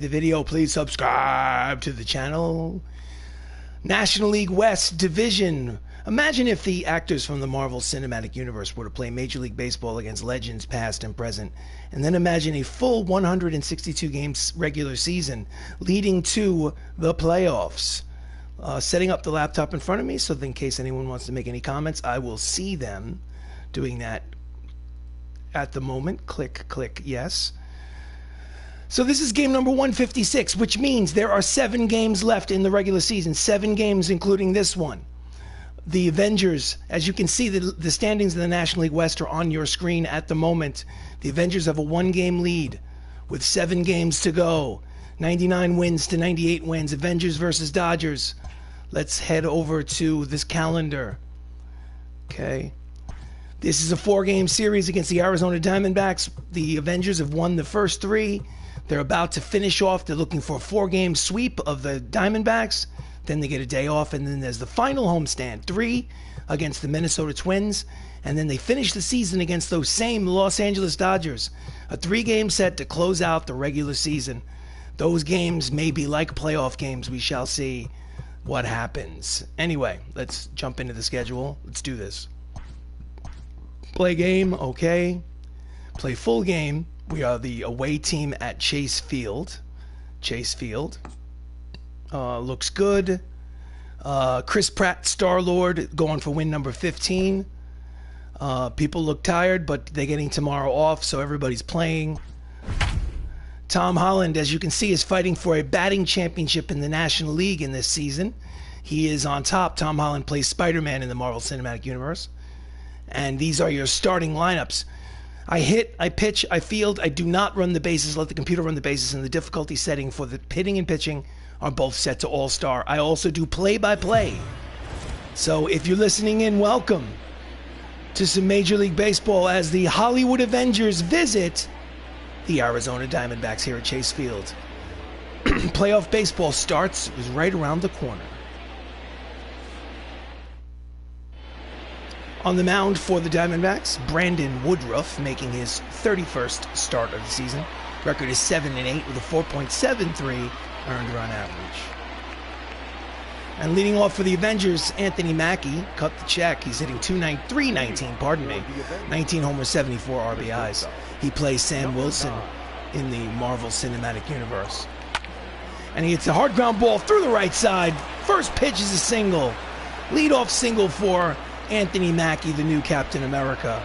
The video, please subscribe to the channel. National League West Division. Imagine if the actors from the Marvel Cinematic Universe were to play Major League Baseball against legends past and present, and then imagine a full 162 games regular season leading to the playoffs. Setting up the laptop in front of me so that in case anyone wants to make any comments, I will see them doing that at the moment. Click yes. So this is game number 156, which means there are 7 games left in the regular season. 7 games, including this one. The Avengers, as you can see, the standings in the National League West are on your screen at the moment. The Avengers have a 1-game lead with 7 games to go. 99 wins to 98 wins. Avengers versus Dodgers. Let's head over to this calendar. Okay. This is a 4-game series against the Arizona Diamondbacks. The Avengers have won the first 3. They're about to finish off. They're looking for a 4-game sweep of the Diamondbacks. Then they get a day off, and then there's the final homestand, 3 against the Minnesota Twins. And then they finish the season against those same Los Angeles Dodgers. A 3-game set to close out the regular season. Those games may be like playoff games. We shall see what happens. Anyway, let's jump into the schedule. Let's do this. Play game, okay. Play full game. We are the away team at Chase Field. Chase Field. Looks good. Chris Pratt, Star-Lord, going for win number 15. People look tired, but they're getting tomorrow off, so everybody's playing. Tom Holland, as you can see, is fighting for a batting championship in the National League in this season. He is on top. Tom Holland plays Spider-Man in the Marvel Cinematic Universe. And these are your starting lineups. I hit, I pitch, I field. I do not run the bases. Let the computer run the bases, and the difficulty setting for the hitting and pitching are both set to All-Star. I also do play-by-play. So if you're listening in, welcome to some Major League Baseball as the Hollywood Avengers visit the Arizona Diamondbacks here at Chase Field. Playoff baseball starts right around the corner. On the mound for the Diamondbacks, Brandon Woodruff making his 31st start of the season. Record is 7-8 with a 4.73 earned run average. And leading off for the Avengers, Anthony Mackie cut the check. He's hitting 319, pardon me. 19 homers, 74 RBIs. He plays Sam Wilson in the Marvel Cinematic Universe. And he hits a hard ground ball through the right side. First pitch is a single. Leadoff single for Anthony Mackie, the new Captain America.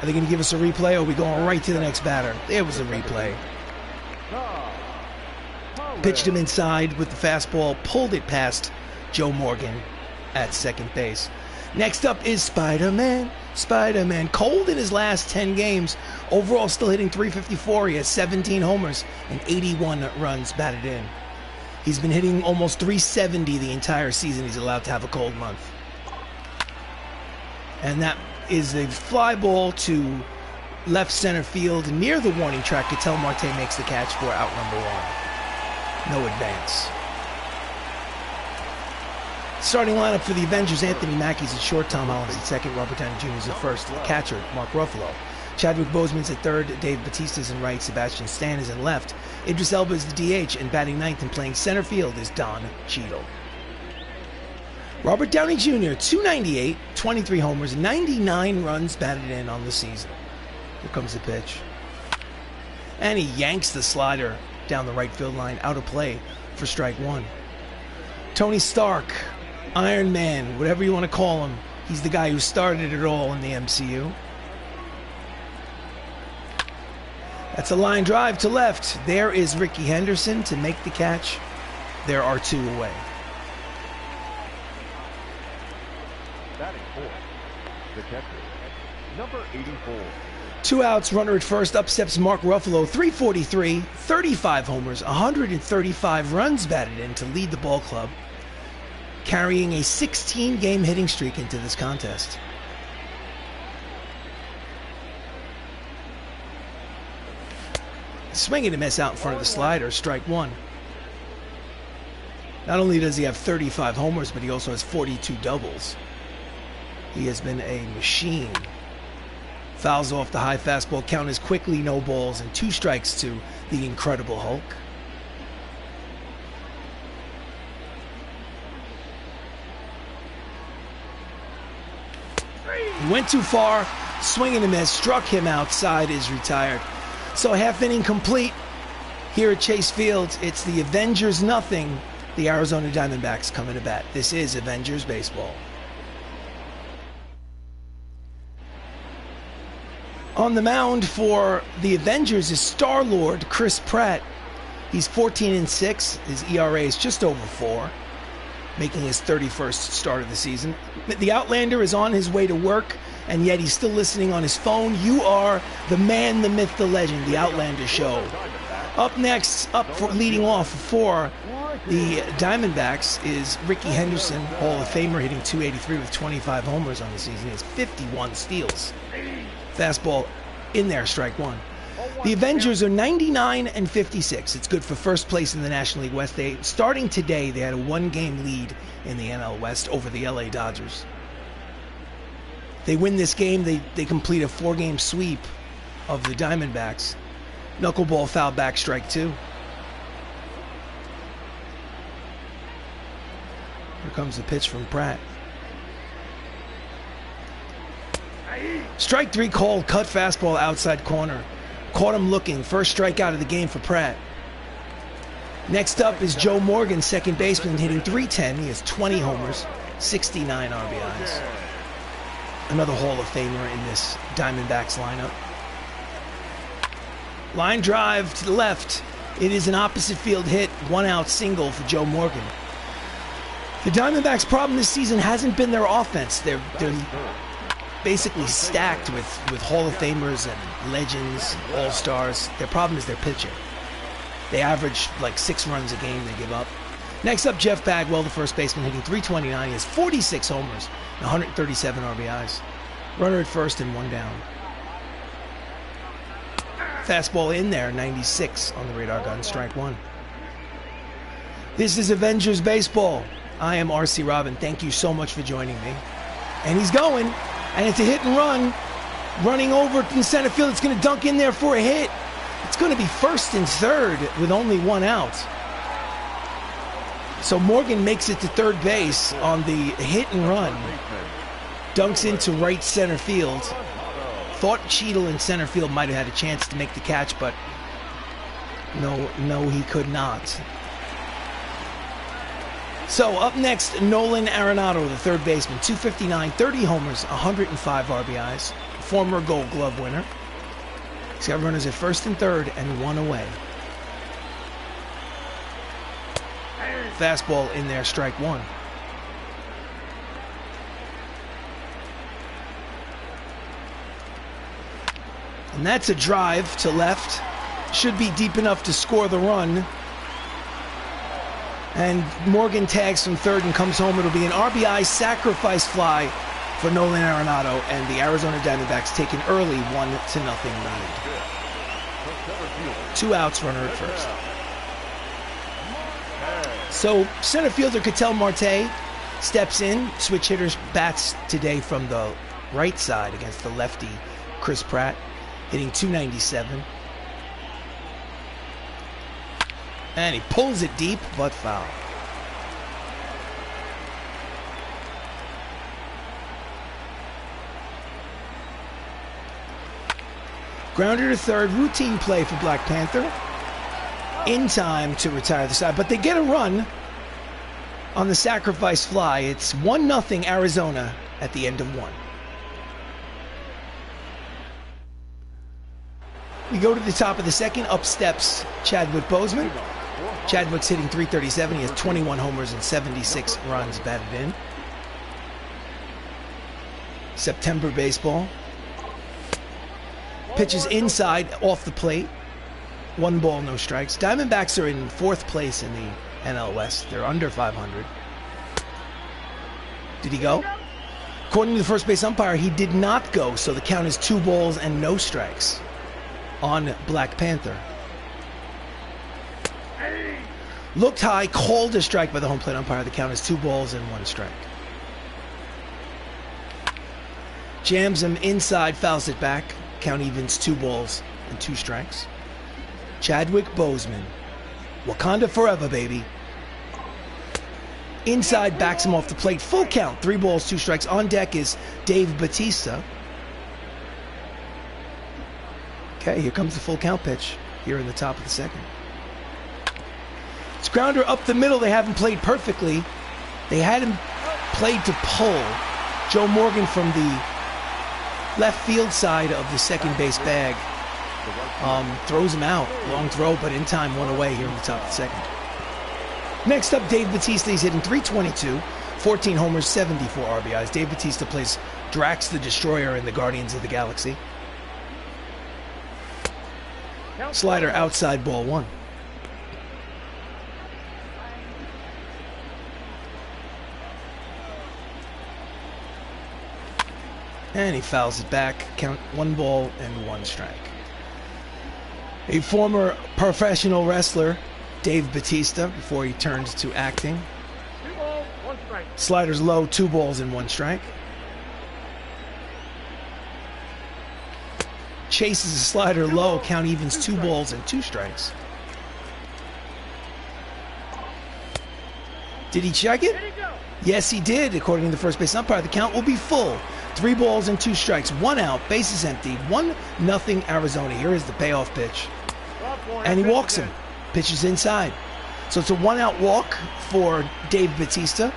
Are they going to give us a replay, or are we going right to the next batter? There was a replay. Pitched him inside with the fastball, pulled it past Joe Morgan at second base. Next up is Spider-Man. Spider-Man, cold in his last 10 games. Overall still hitting .354. He has 17 homers and 81 runs batted in. He's been hitting almost .370 the entire season. He's allowed to have a cold month. And that is a fly ball to left center field near the warning track. Ketel Marte makes the catch for out number 1. No advance. Starting lineup for the Avengers, Anthony Mackie's at short, Tom Holland's at second, Robert Downey Jr. is at first, the catcher, Mark Ruffalo. Chadwick Boseman's at third, Dave Bautista's in right, Sebastian Stan is in left. Idris Elba is the DH, and batting ninth and playing center field is Don Cheadle. Robert Downey Jr., 298, 23 homers, 99 runs batted in on the season. Here comes the pitch. And he yanks the slider down the right field line, out of play for strike 1. Tony Stark, Iron Man, whatever you want to call him. He's the guy who started it all in the MCU. That's a line drive to left. There is Ricky Henderson to make the catch. There are 2 away. Batting fourth, the catcher, number 84. 2 outs, runner at first. Up steps Mark Ruffalo, 343, 35 homers, 135 runs batted in to lead the ball club, carrying a 16-game hitting streak into this contest. Swing and a miss out in front of the slider, strike 1. Not only does he have 35 homers, but he also has 42 doubles. He has been a machine. Fouls off the high fastball. Count is quickly no balls and 2 strikes to the Incredible Hulk. He went too far, swing and a miss, struck him outside, is retired. So half inning complete here at Chase Field. It's the Avengers nothing. The Arizona Diamondbacks coming to bat. This is Avengers baseball. On the mound for the Avengers is Star-Lord Chris Pratt. He's 14-6. His ERA is just over 4, making his 31st start of the season. The Outlander is on his way to work, and yet he's still listening on his phone. You are the man, the myth, the legend, the Outlander show. Up next, leading off for the Diamondbacks is Ricky Henderson, Hall of Famer, hitting .283 with 25 homers on the season. He has 51 steals. Fastball in there, strike one. The Avengers are 99-56. It's good for first place in the National League West. Starting today, they had a 1-game lead in the NL West over the LA Dodgers. They win this game, they complete a 4-game sweep of the Diamondbacks. Knuckleball foul back, strike two. Here comes the pitch from Pratt. Strike three called, cut fastball outside corner. Caught him looking. First strikeout of the game for Pratt. Next up is Joe Morgan, second baseman, hitting .310. He has 20 homers, 69 RBIs. Another Hall of Famer in this Diamondbacks lineup. Line drive to the left. It is an opposite field hit, 1-out single for Joe Morgan. The Diamondbacks' problem this season hasn't been their offense. They're basically stacked with Hall of Famers and legends, all-stars. Their problem is their pitching. They average like 6 runs a game they give up. Next up, Jeff Bagwell, the first baseman, hitting .329. He has 46 homers, 137 RBIs. Runner at first and 1 down. Fastball in there, 96 on the radar gun, strike one. This is Avengers Baseball. I am RC Robbin. Thank you so much for joining me. And he's going, and it's a hit and run. Running over in center field, it's going to dunk in there for a hit. It's going to be first and third with only 1 out. So Morgan makes it to third base on the hit and run. Dunks into right center field. Thought Cheadle in center field might have had a chance to make the catch, but no, he could not. So up next, Nolan Arenado, the third baseman, .259, 30 homers, 105 RBIs, former Gold Glove winner. He's got runners at first and third and 1 away. Fastball in there, strike one. And that's a drive to left. Should be deep enough to score the run. And Morgan tags from third and comes home. It'll be an RBI sacrifice fly for Nolan Arenado, and the Arizona Diamondbacks take an early 1-0 lead. 2 outs, runner at first. So center fielder Ketel Marte steps in. Switch hitters bats today from the right side against the lefty Chris Pratt, hitting .297. And he pulls it deep, but foul. Grounder to third, routine play for Black Panther. In time to retire the side, but they get a run on the sacrifice fly. It's 1-0 Arizona at the end of 1. We go to the top of the second. Up steps Chadwick Boseman. Chadwick's hitting .337. He has 21 homers and 76 runs batted in. September baseball. Pitches inside, off the plate. 1 ball, no strikes. Diamondbacks are in 4th place in the NL West. They're under 500. Did he go? According to the first base umpire, he did not go, so the count is 2 balls and no strikes on Black Panther. Looked high, called a strike by the home plate umpire. The count is 2 balls and 1 strike. Jams him inside, fouls it back. Count evens 2 balls and 2 strikes. Chadwick Boseman. Wakanda forever, baby. Inside, backs him off the plate. Full count. 3 balls, 2 strikes. On deck is Dave Bautista. Okay, here comes the full count pitch here in the top of the second. It's grounder up the middle. They haven't played perfectly. They had him played to pull. Joe Morgan from the left field side of the second base bag throws him out. Long throw, but in time, 1 away here in the top of the second. Next up, Dave Bautista. He's hitting .322, 14 homers, 74 RBIs. Dave Bautista plays Drax the Destroyer in the Guardians of the Galaxy. Slider outside, ball 1. And he fouls it back. Count 1 ball and 1 strike. A former professional wrestler, Dave Bautista, before he turned to acting. 2 balls, 1 strike. Sliders low, 2 balls and 1 strike. Chases a slider low, count evens, 2 balls and 2 strikes. Did he check it? Yes, he did. According to the first base umpire, the count will be full. 3 balls and 2 strikes, 1 out, bases empty, 1-0 Arizona. Here is the payoff pitch. And he walks him. Pitches inside. So it's a 1-out walk for Dave Bautista.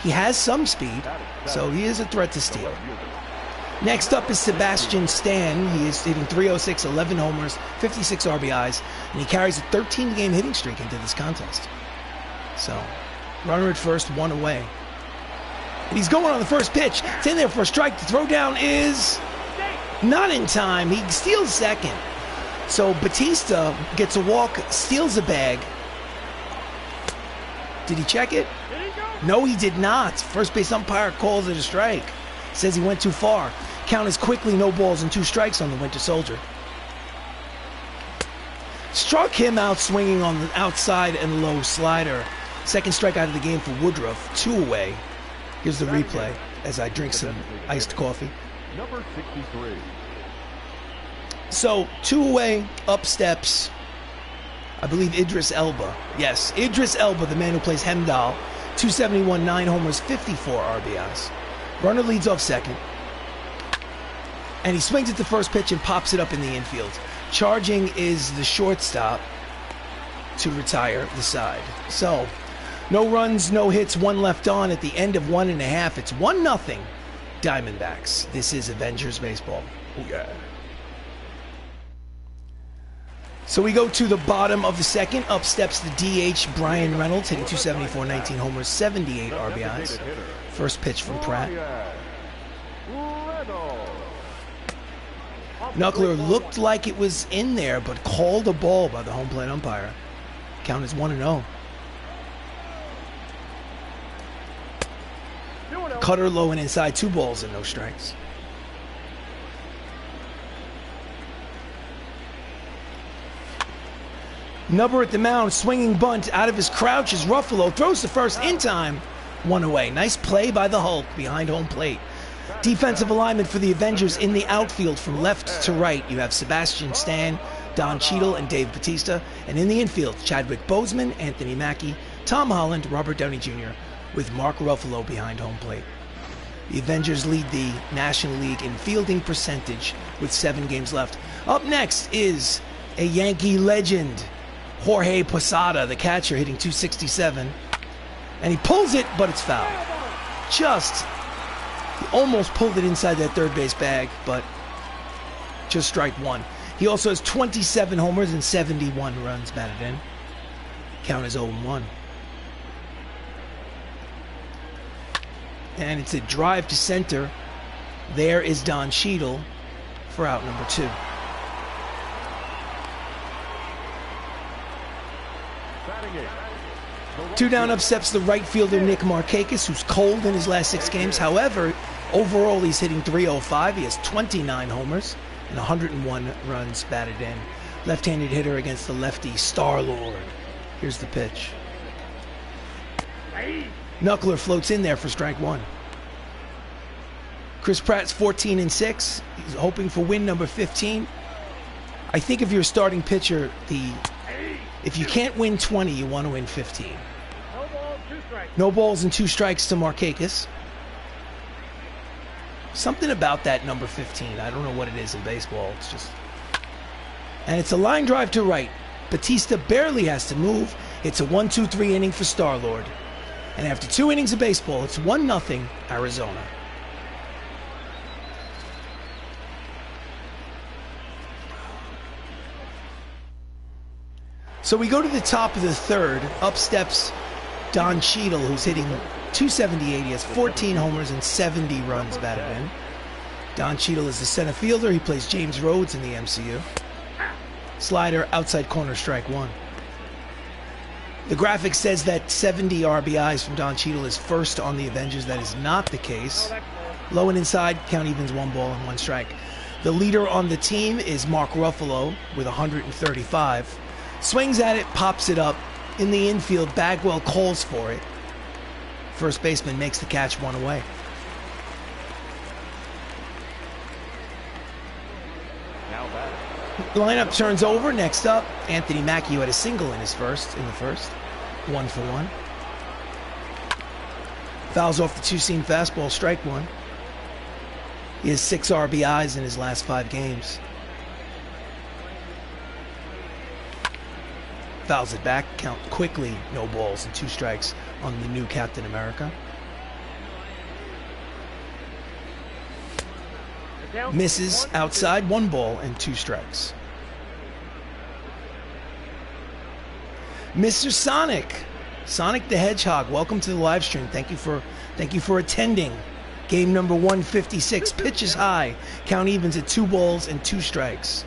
He has some speed, so he is a threat to steal. Next up is Sebastian Stan. He is hitting .306, 11 homers, 56 RBIs, and he carries a 13-game hitting streak into this contest. So, runner at first, 1 away. And he's going on the first pitch. It's in there for a strike. The throw down is not in time. He steals second. So Bautista gets a walk, steals a bag. Did he check it? No, he did not. First base umpire calls it a strike. Says he went too far. Count is quickly, no balls and 2 strikes on the Winter Soldier. Struck him out swinging on the outside and low slider. Second strikeout of the game for Woodruff. 2 away. Here's the replay as I drink some iced coffee. Number 63. So, 2 away, up steps, I believe Idris Elba. Yes, Idris Elba, the man who plays Hemdall. 271, 9 homers, 54 RBIs. Runner leads off second. And he swings at the first pitch and pops it up in the infield. Charging is the shortstop to retire the side. So, no runs, no hits, 1 left on at the end of 1.5. It's 1-0 Diamondbacks. This is Avengers baseball. Oh, yeah. So we go to the bottom of the second. Up steps the DH, Brian Reynolds, hitting .274, 19 homers, 78 RBIs. First pitch from Pratt. Knuckler looked like it was in there, but called a ball by the home plate umpire. Count is 1-0. Cutter low and inside, 2 balls and no strikes. Nubber at the mound, swinging bunt out of his crouch is Ruffalo, throws the first in time, 1 away. Nice play by the Hulk behind home plate. Defensive alignment for the Avengers in the outfield from left to right. You have Sebastian Stan, Don Cheadle, and Dave Bautista. And in the infield, Chadwick Boseman, Anthony Mackie, Tom Holland, Robert Downey Jr., with Mark Ruffalo behind home plate. The Avengers lead the National League in fielding percentage with 7 games left. Up next is a Yankee legend, Jorge Posada, the catcher, hitting .267. And he pulls it, but it's foul. He almost pulled it inside that third base bag, but just strike 1. He also has 27 homers and 71 runs batted in. Count is 0-1. And it's a drive to center. There is Don Cheadle for out number 2. Two down, up steps the right fielder Nick Markakis, who's cold in his last 6 games. However, overall he's hitting .305. He has 29 homers and 101 runs batted in. Left-handed hitter against the lefty Star-Lord. Here's the pitch. Knuckler floats in there for strike 1. Chris Pratt's 14-6. He's hoping for win number 15. I think if you're a starting pitcher, if you can't win 20, you want to win 15. strike. No balls and 2 strikes to Markakis. Something about that number 15. I don't know what it is in baseball. It's just... And it's a line drive to right. Bautista barely has to move. It's a 1-2-3 inning for Star-Lord. And after 2 innings of baseball, it's 1-0 Arizona. So we go to the top of the third. Up steps Don Cheadle, who's hitting .278. He has 14 homers and 70 runs batted in. Don Cheadle is the center fielder. He plays James Rhodes in the MCU. Slider, outside corner, strike 1. The graphic says that 70 RBIs from Don Cheadle is first on the Avengers. That is not the case. Low and inside, count evens, 1 ball and 1 strike. The leader on the team is Mark Ruffalo with 135. Swings at it, pops it up. In the infield, Bagwell calls for it. First baseman makes the catch, 1 away. The lineup turns over. Next up, Anthony Mackie, who had a single in the first. 1 for 1. Fouls off the 2-seam fastball, strike 1. He has 6 RBIs in his last 5 games. Fouls it back, count quickly, no balls and 2 strikes on the new Captain America. Misses outside, 1 ball and 2 strikes. Mr. Sonic the Hedgehog, welcome to the live stream. Thank you for attending. Game number 156. Pitches high. Count evens at 2 balls and 2 strikes.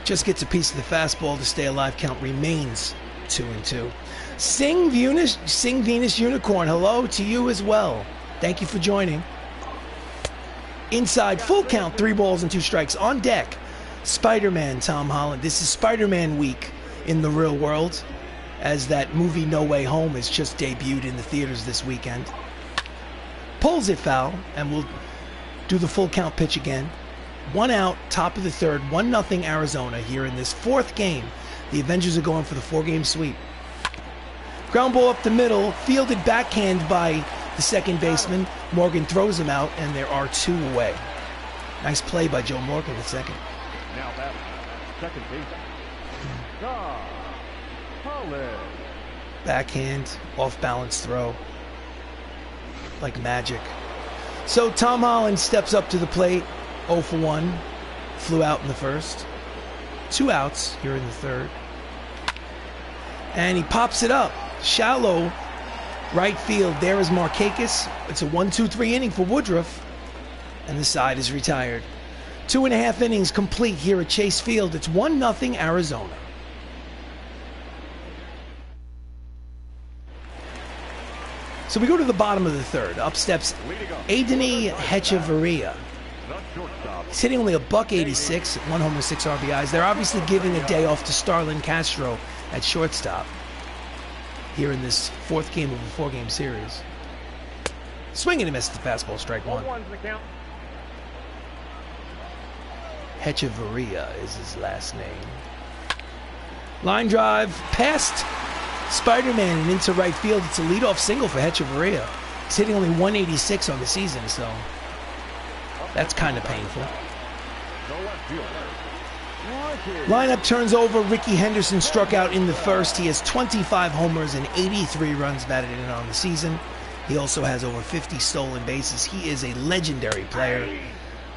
Just gets a piece of the fastball to stay alive. Count remains 2-2. Sing Venus Unicorn, hello to you as well. Thank you for joining. Inside, full count, 3 balls and 2 strikes. On deck, Spider-Man Tom Holland. This is Spider-Man week in the real world, as that movie No Way Home has just debuted in the theaters this weekend. Pulls it foul, and we'll do the full count pitch again. 1 out, top of the third, 1-0 Arizona here in this 4th game. The Avengers are going for the 4-game sweep. Ground ball up the middle, fielded backhand by the second baseman. Morgan throws him out, and there are 2 away. Nice play by Joe Morgan, the second. Now that second base. Holland. Backhand, off-balance throw. Like magic. So Tom Holland steps up to the plate. 0 for 1. Flew out in the first. 2 outs here in the third. And he pops it up. Shallow right field. There is Markakis. It's a 1-2-3 inning for Woodruff. And the side is retired. 2.5 innings complete here at Chase Field. It's 1-0 Arizona. So we go to the bottom of the third. Up steps Aideni Hechavarria. He's hitting only a $186, 1 homer, 6 RBIs. They're obviously giving a day off to Starlin Castro at shortstop here in this 4th game of a 4-game series. Swing and a miss at the fastball, strike 1. Hechavarria is his last name. Line drive past Spider-Man and into right field. It's a leadoff single for Hechavarria. He's hitting only 186 on the season, so that's kind of painful. Lineup turns over. Ricky Henderson struck out in the first. He has 25 homers and 83 runs batted in on the season. He also has over 50 stolen bases. He is a legendary player.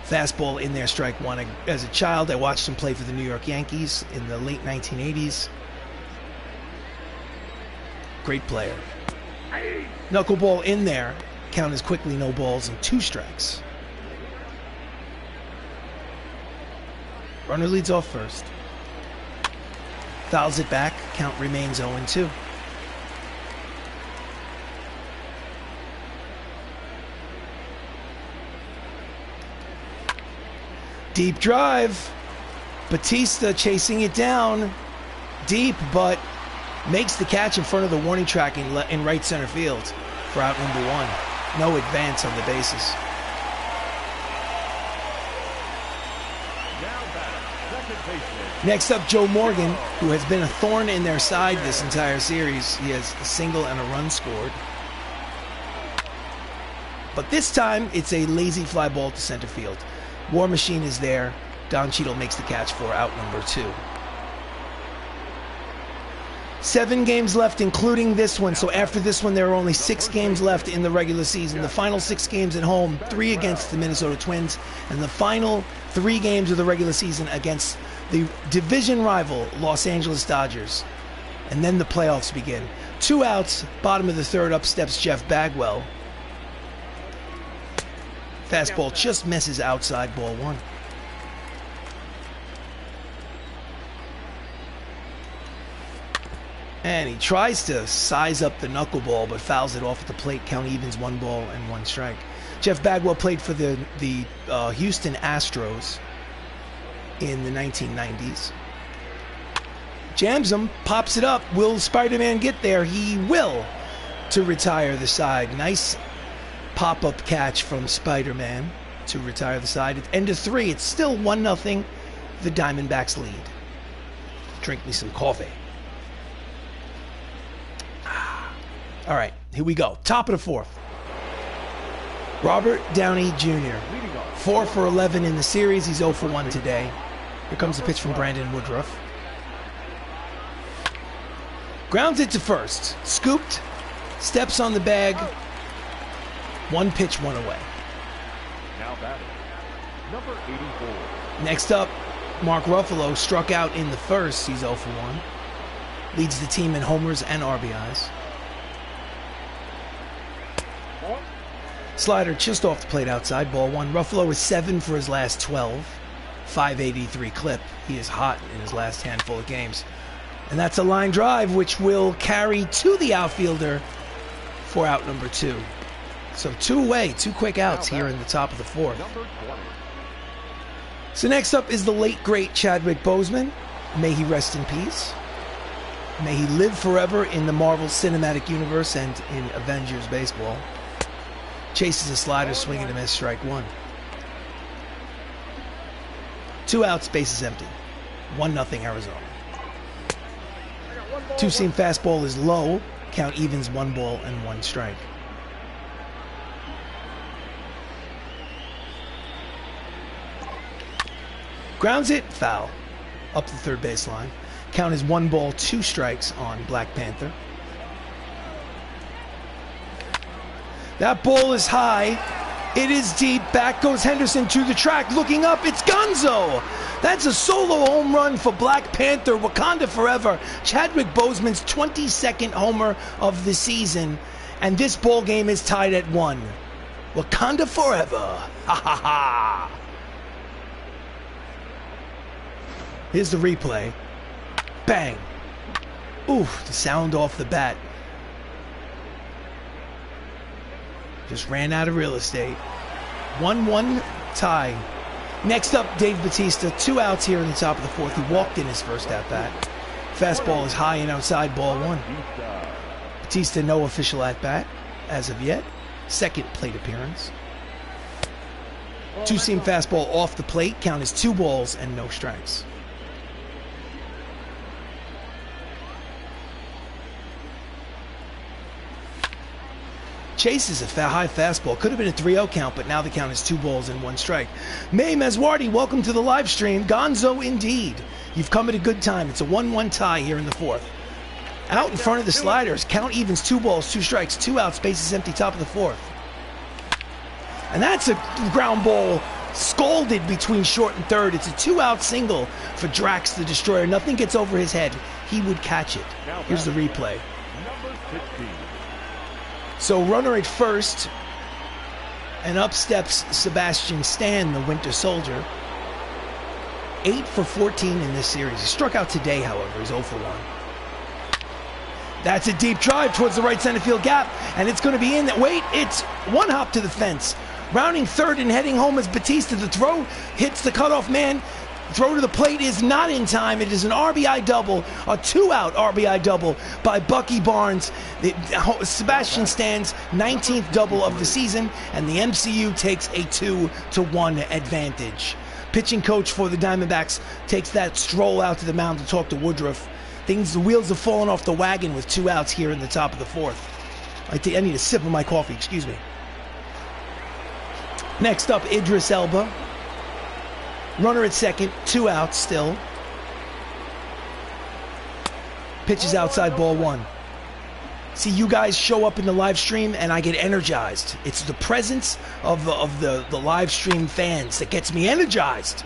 Fastball in there, strike 1. As a child, I watched him play for the New York Yankees in the late 1980s. Great player. Knuckleball in there. Count is quickly no balls and 2 strikes. Runner leads off first. Fouls it back. Count remains 0-2. Deep drive. Bautista chasing it down. Deep, but makes the catch in front of the warning track in right center field for out number 1. No advance on the bases. Now back, second baseman, Next up, Joe Morgan, who has been a thorn in their side this entire series. He has a single and a run scored. But this time, it's a lazy fly ball to center field. War Machine is there. Don Cheadle makes the catch for out number 2. 7 games left, including this one. So after this one, there are only 6 games left in the regular season. The final 6 games at home, 3 against the Minnesota Twins, and the final 3 games of the regular season against the division rival Los Angeles Dodgers. And then the playoffs begin. 2 outs, bottom of the 3rd, up steps Jeff Bagwell. Fastball just misses outside, ball 1. And he tries to size up the knuckleball, but fouls it off at the plate. Count evens, 1 ball and 1 strike. Jeff Bagwell played for the Houston Astros in the 1990s. Jams him, pops it up. Will Spider-Man get there? He will, to retire the side. Nice pop-up catch from Spider-Man to retire the side. At end of 3, it's still 1-0. The Diamondbacks lead. Drink me some coffee. All right, here we go. Top of the 4th. Robert Downey Jr. 4 for 11 in the series. He's 0 for 1 today. Here comes the pitch from Brandon Woodruff. Grounds it to first. Scooped. Steps on the bag. 1 pitch, 1 away. Now batting, number 84. Next up, Mark Ruffalo struck out in the first. He's 0 for 1. Leads the team in homers and RBIs. Slider just off the plate outside, ball 1. Ruffalo is 7 for his last 12. 583 clip. He is hot in his last handful of games. And that's a line drive, which will carry to the outfielder for out number 2. So 2 away, 2 quick outs here in the top of the 4th. So next up is the late, great Chadwick Boseman. May he rest in peace. May he live forever in the Marvel Cinematic Universe and in Avengers baseball. Chases a slider, swing and a miss, strike 1. 2 outs, bases empty. 1-0 Arizona. 2-seam fastball is low. Count evens, 1 ball and 1 strike. Grounds it, foul. Up the 3rd baseline. Count is 1 ball, 2 strikes on Black Panther. That ball is high. It is deep. Back goes Henderson to the track. Looking up, it's Gonzo. That's a solo home run for Black Panther. Wakanda forever. Chadwick Boseman's 22nd homer of the season. And this ball game is tied at 1. Wakanda forever. Ha ha ha. Here's the replay. Bang. Ooh, the sound off the bat. Just ran out of real estate. 1-1 tie. Next up, Dave Bautista. 2 outs here in the top of the 4th. He walked in his first at-bat. Fastball is high and outside, ball 1. Bautista, no official at-bat as of yet. 2nd plate appearance. 2-seam fastball off the plate. Count is 2 balls and no strikes. Chases a high fastball. Could have been a 3-0 count, but now the count is 2 balls and 1 strike. May Meswardi, welcome to the live stream. Gonzo indeed. You've come at a good time. It's a 1-1 tie here in the 4th. Out in front of the sliders. Count evens, 2 balls, 2 strikes, 2 outs, bases empty, top of the 4th. And that's a ground ball scalded between short and 3rd. It's a 2-out single for Drax the Destroyer. Nothing gets over his head. He would catch it. Here's the replay. Number 16. So runner at first, and up steps Sebastian Stan, the Winter Soldier. 8 for 14 in this series. He struck out today, however. He's 0 for 1. That's a deep drive towards the right center field gap, and it's going to be in. Wait, it's 1 hop to the fence. Rounding 3rd and heading home is Bautista. The throw hits the cutoff man. Throw to the plate is not in time. It is an RBI double, a 2-out RBI double by Bucky Barnes. Sebastian Stan's 19th double of the season, and the MCU takes a 2-1 advantage. Pitching coach for the Diamondbacks takes that stroll out to the mound to talk to Woodruff. The wheels have fallen off the wagon with 2 outs here in the top of the 4th. I need a sip of my coffee, excuse me. Next up, Idris Elba. Runner at second, 2 outs still. Pitches outside, ball 1. See, you guys show up in the live stream and I get energized. It's the presence of the live stream fans that gets me energized.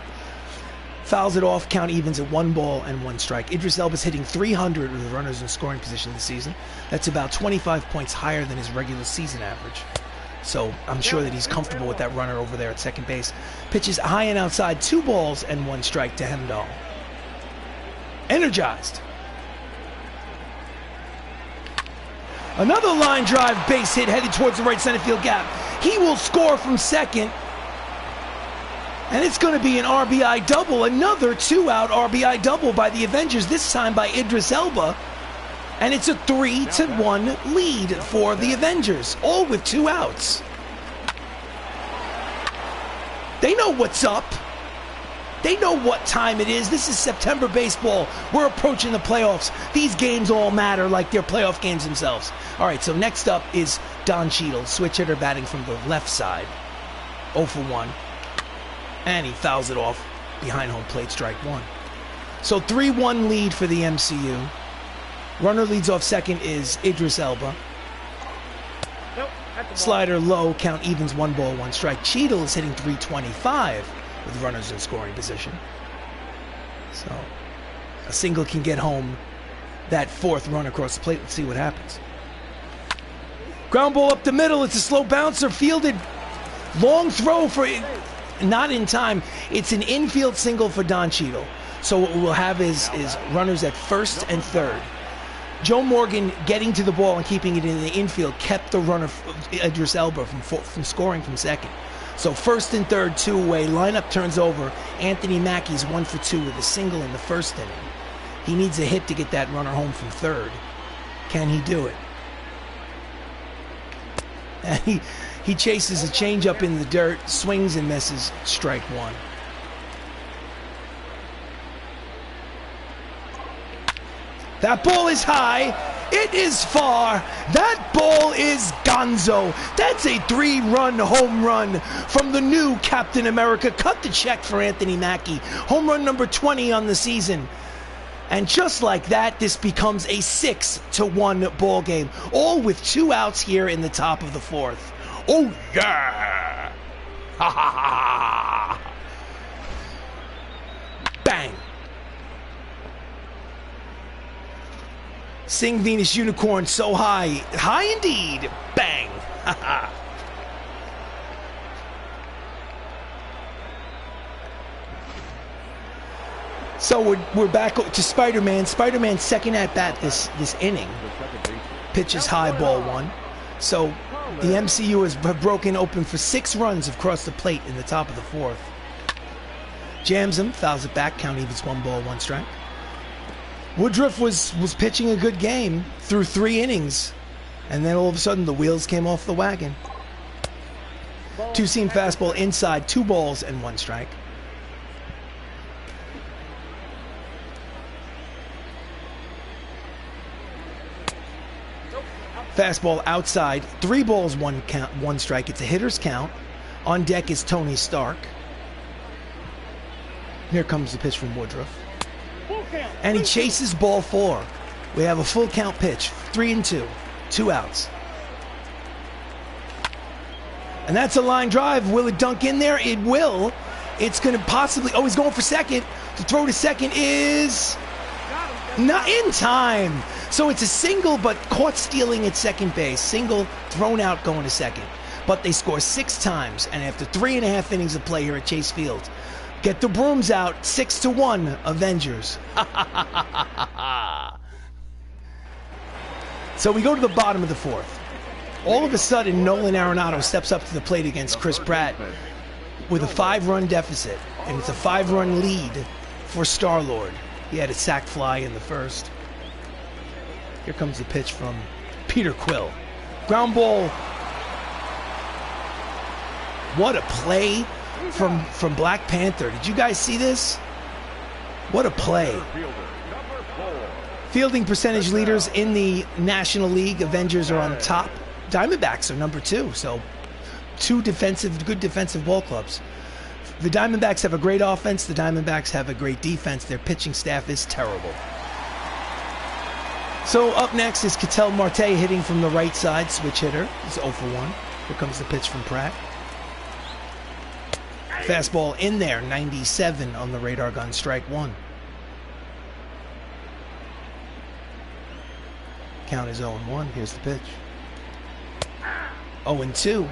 Fouls it off, count evens at 1 ball and 1 strike. Idris Elba's hitting 300 with runners in scoring position this season. That's about 25 points higher than his regular season average. So I'm sure that he's comfortable with that runner over there at second base. Pitches high and outside, 2 balls and 1 strike to Hemdahl. Energized. Another line drive base hit headed towards the right center field gap. He will score from second. And it's going to be an RBI double. Another 2-out RBI double by the Avengers, this time by Idris Elba. And it's a 3-1 lead for the Avengers, all with 2 outs. They know what's up. They know what time it is. This is September baseball. We're approaching the playoffs. These games all matter like they're playoff games themselves. All right, so next up is Don Cheadle, switch hitter batting from the left side. 0 for 1. And he fouls it off behind home plate, strike 1. So 3-1 lead for the MCU. Runner leads off second is Idris Elba. Nope, Slider low, count evens, 1 ball, 1 strike. Cheadle is hitting 325 with runners in scoring position. So a single can get home that 4th run across the plate. Let's see what happens. Ground ball up the middle. It's a slow bouncer, fielded. Long throw for, not in time. It's an infield single for Don Cheadle. So what we'll have is runners at first and third. Joe Morgan getting to the ball and keeping it in the infield kept the runner, Idris Elba, from scoring from second. So first and third, 2 away. Lineup turns over. Anthony Mackie's 1 for 2 with a single in the first inning. He needs a hit to get that runner home from third. Can he do it? And he chases a changeup in the dirt, swings and misses, strike 1. That ball is high. It is far. That ball is gonzo. That's a 3-run home run from the new Captain America. Cut the check for Anthony Mackie. Home run number 20 on the season. And just like that, this becomes a 6-1 ball game. All with 2 outs here in the top of the 4th. Oh, yeah. Ha, ha, ha. Bang. Sing Venus Unicorn so high. High indeed. Bang. Ha, ha. So we're back to Spider-Man. Spider-Man's second at-bat this inning. Pitches high, ball 1. So the MCU has broken open for 6 runs across the plate in the top of the 4th. Jams him, fouls it back, count evens, 1 ball, 1 strike. Woodruff was pitching a good game through 3 innings. And then all of a sudden the wheels came off the wagon. 2-seam fastball inside, 2 balls and 1 strike. Fastball outside, 3 balls, 1 strike. It's a hitter's count. On deck is Tony Stark. Here comes the pitch from Woodruff. And he chases ball 4. We have a full count pitch, 3-2, 2 outs. And that's a line drive. Will it dunk in there? It will. It's going to possibly, he's going for second. The throw to second is not in time. So it's a single, but caught stealing at second base. Single, thrown out, going to second. But they score 6 times, and after 3.5 innings of play here at Chase Field, get the brooms out, 6-1, Avengers. So we go to the bottom of the 4th. All of a sudden, Nolan Arenado steps up to the plate against Chris Pratt with a 5-run deficit, and it's a 5-run lead for Star-Lord. He had a sac fly in the first. Here comes the pitch from Peter Quill. Ground ball. What a play from Black Panther. Did you guys see this? What a play. Fielding percentage leaders in the National League. Avengers are on top. Diamondbacks are number 2. So 2 good defensive ball clubs. The Diamondbacks have a great offense. The Diamondbacks have a great defense. Their pitching staff is terrible. So up next is Ketel Marte hitting from the right side, switch hitter. He's 0 for 1. Here comes the pitch from Pratt. Fastball in there, 97 on the radar gun, strike 1. Count is 0-1. Here's the pitch. 0-2.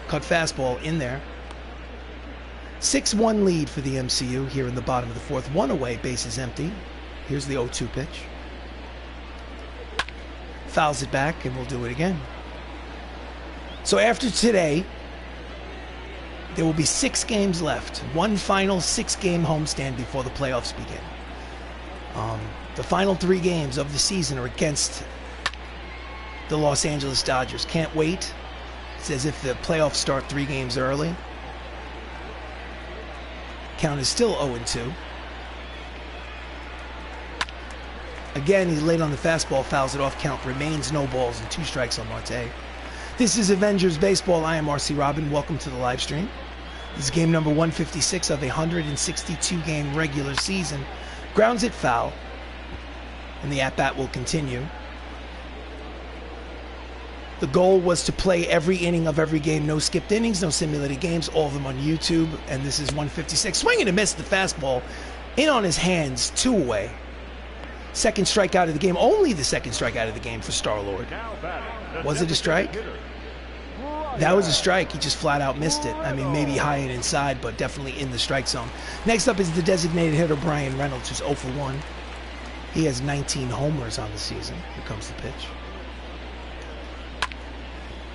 Cut fastball in there. 6-1 lead for the MCU here in the bottom of the 4th. 1 away, bases empty. Here's the 0-2 pitch. Fouls it back, and we'll do it again. So after today, there will be 6 games left. One final 6-game homestand before the playoffs begin. The final 3 games of the season are against the Los Angeles Dodgers. Can't wait. It's as if the playoffs start 3 games early. Count is still 0-2. Again, he's late on the fastball, fouls it off. Count remains no balls and 2 strikes on Marte. This is Avengers Baseball. I am RC Robbin. Welcome to the live stream. This is game number 156 of a 162-game regular season. Grounds it foul, and the at-bat will continue. The goal was to play every inning of every game. No skipped innings, no simulated games, all of them on YouTube. And this is 156. Swing and a miss, the fastball. In on his hands, 2 away. Second strikeout of the game. Only the second strikeout of the game for Star-Lord. Was it a strike? That was a strike. He just flat out missed it. I mean, maybe high and inside, but definitely in the strike zone. Next up is the designated hitter, Brian Reynolds, who's 0 for 1. He has 19 homers on the season. Here comes the pitch.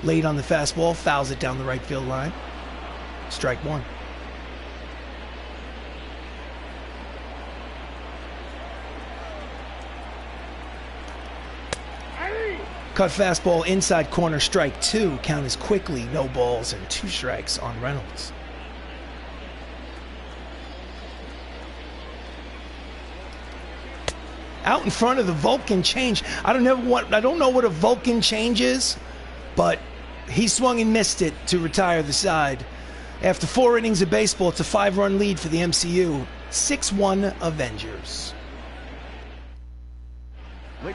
Late on the fastball, fouls it down the right field line. Strike 1. Cut fastball inside corner, strike 2. Count is quickly no balls and 2 strikes on Reynolds. Out in front of the Vulcan change. I don't know what a Vulcan change is, but he swung and missed it to retire the side. After 4 innings of baseball, it's a 5-run lead for the MCU. 6-1 Avengers.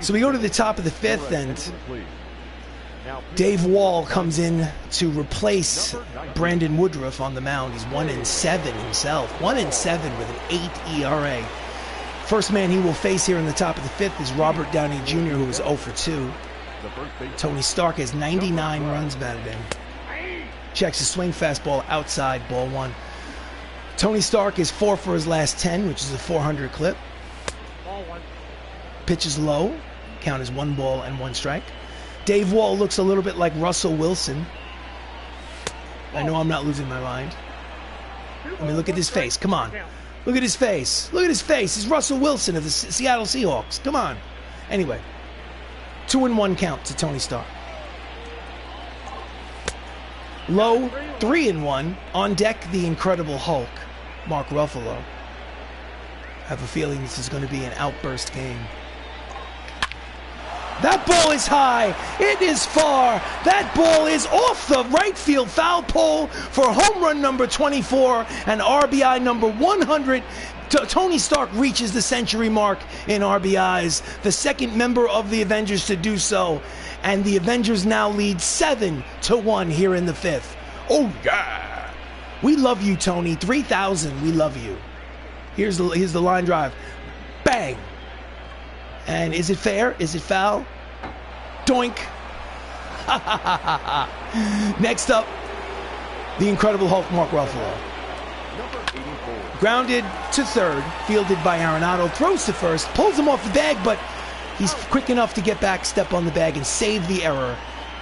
So we go to the top of the 5th, and Dave Wall comes in to replace Brandon Woodruff on the mound. He's 1-7 himself. 1-7 with an 8 ERA. First man he will face here in the top of the 5th is Robert Downey Jr., who is 0 for 2. Tony Stark has 99 runs batted in. Checks his swing, fastball outside, ball 1. Tony Stark is 4 for his last 10, which is a 400 clip. Pitch is low. Count is 1 ball and 1 strike. Dave Wall looks a little bit like Russell Wilson. I know I'm not losing my mind. I mean, look at his face. Come on. Look at his face. Look at his face. He's Russell Wilson of the Seattle Seahawks. Come on. Anyway, 2-1 count to Tony Stark. Low, 3-1. On deck, the Incredible Hulk, Mark Ruffalo. I have a feeling this is going to be an outburst game. That ball is high. It is far. That ball is off the right field foul pole for home run number 24 and RBI number 100. Tony Stark reaches the century mark in RBIs, the 2nd member of the Avengers to do so. And the Avengers now lead 7-1 here in the 5th. Oh, yeah. We love you, Tony. 3,000. We love you. Here's the line drive. Bang. And is it fair? Is it foul? Doink. Next up, the Incredible Hulk, Mark Ruffalo. Grounded to 3rd, fielded by Arenado, throws to 1st, pulls him off the bag, but he's quick enough to get back, step on the bag, and save the error.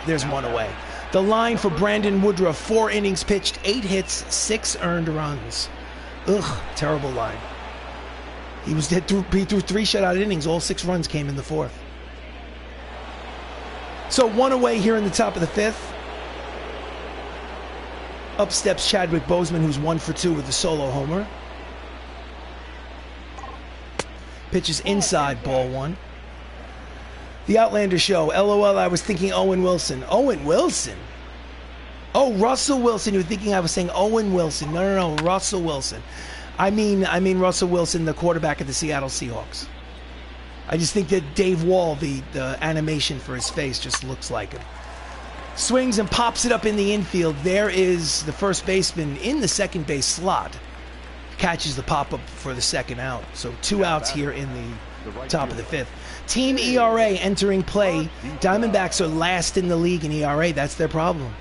There's 1 away. The line for Brandon Woodruff, 4 innings pitched, 8 hits, 6 earned runs. Ugh, terrible line. He threw 3 shutout innings. All 6 runs came in the 4th. So 1 away here in the top of the 5th. Up steps Chadwick Boseman, who's 1 for 2 with a solo homer. Pitches inside, ball 1. The Outlander Show. LOL, I was thinking Owen Wilson. Owen Wilson? Oh, Russell Wilson. You're thinking I was saying Owen Wilson. No, Russell Wilson. I mean Russell Wilson, the quarterback of the Seattle Seahawks. I just think that Dave Wall, the animation for his face just looks like him. Swings and pops it up in the infield. There is the first baseman in the second base slot. Catches the pop-up for the second out. So 2 outs here in the top of the 5th. Team ERA entering play. Diamondbacks are last in the league in ERA. That's their problem.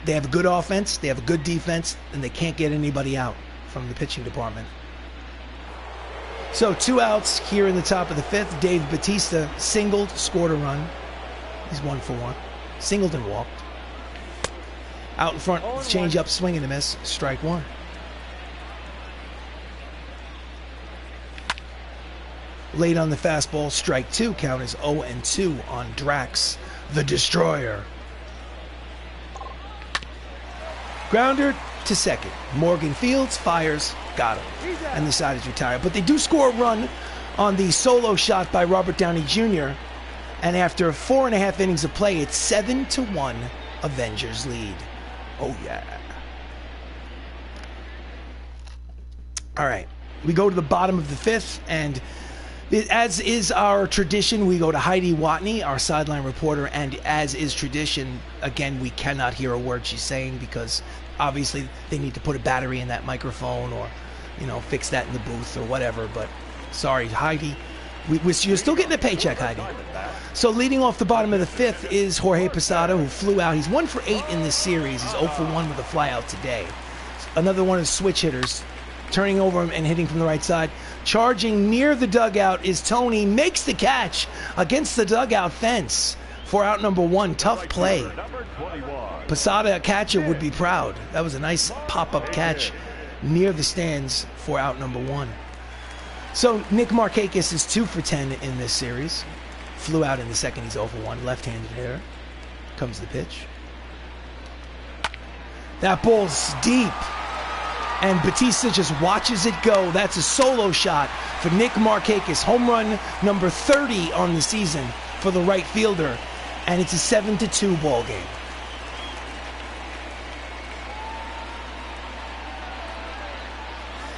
They have a good offense, they have a good defense, and they can't get anybody out from the pitching department. So 2 outs here in the top of the 5th. Dave Bautista singled, scored a run. He's 1 for 1. Singled and walked. Out in front, change up, swing and a miss. Strike 1. Late on the fastball, strike 2. Count is 0-2 on Drax, the Destroyer. Grounder to second. Morgan Fields fires, got him. And the side is retired. But they do score a run on the solo shot by Robert Downey Jr. And after 4.5 innings of play, it's 7-1 Avengers lead. Oh, yeah. All right. We go to the bottom of the 5th, and as is our tradition, we go to Heidi Watney, our sideline reporter, and as is tradition, again, we cannot hear a word she's saying because obviously they need to put a battery in that microphone or, fix that in the booth or whatever. But sorry, Heidi, you're still getting a paycheck, Heidi. So leading off the bottom of the 5th is Jorge Posada, who flew out. He's 1 for 8 in this series. He's 0 for 1 with a flyout today. Another one of the switch hitters. Turning over and hitting from the right side. Charging near the dugout is Tony. Makes the catch against the dugout fence for out number 1. Tough play. Posada, a catcher, would be proud. That was a nice pop-up catch near the stands for out number 1. So Nick Markakis is 2 for 10 in this series. Flew out in the second. He's 0 for 1. Left-handed hitter. Comes the pitch. That ball's deep. And Bautista just watches it go. That's a solo shot for Nick Markakis. Home run number 30 on the season for the right fielder. And it's a 7-2 ball game.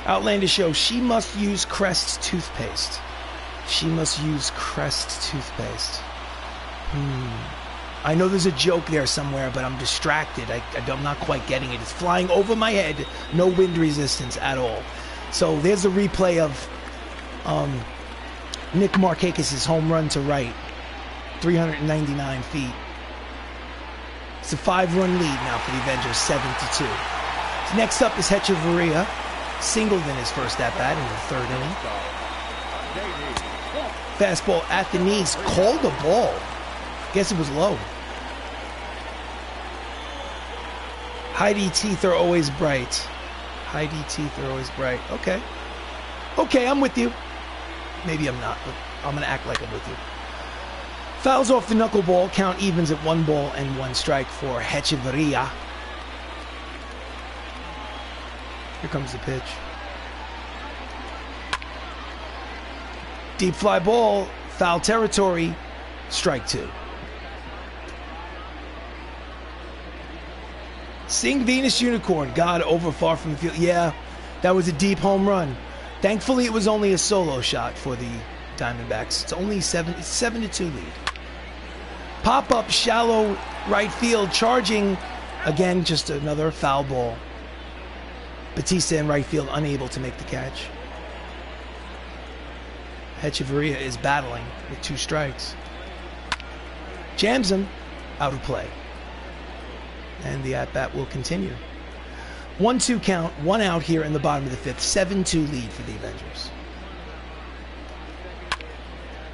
Outlander Show. She must use Crest's toothpaste. She must use Crest's toothpaste. I know there's a joke there somewhere, but I'm distracted. I'm not quite getting it. It's flying over my head. No wind resistance at all. So there's a replay of Nick Markakis' home run to right. 399 feet. It's a 5-run lead now for the Avengers, 7-2. Next up is Hechavarria. Singled in his first at-bat in the 3rd inning. Fastball at the knees. Called a ball. Guess it was low. Heidi teeth are always bright. Heidi teeth are always bright. Okay. Okay, I'm with you. Maybe I'm not, but I'm going to act like I'm with you. Fouls off the knuckleball. Count evens at 1 ball and 1 strike for Hechavarria. Here comes the pitch. Deep fly ball. Foul territory. Strike 2. Sing Venus Unicorn. God, over far from the field. Yeah, that was a deep home run. Thankfully, it was only a solo shot for the Diamondbacks. It's only 7-2 lead. Pop-up, shallow right field. Charging. Again, just another foul ball. Bautista in right field, unable to make the catch. Hechavarria is battling with 2 strikes. Jams him. Out of play. And the at-bat will continue. 1-2 count, 1 out here in the bottom of the 5th. 7-2 lead for the Avengers.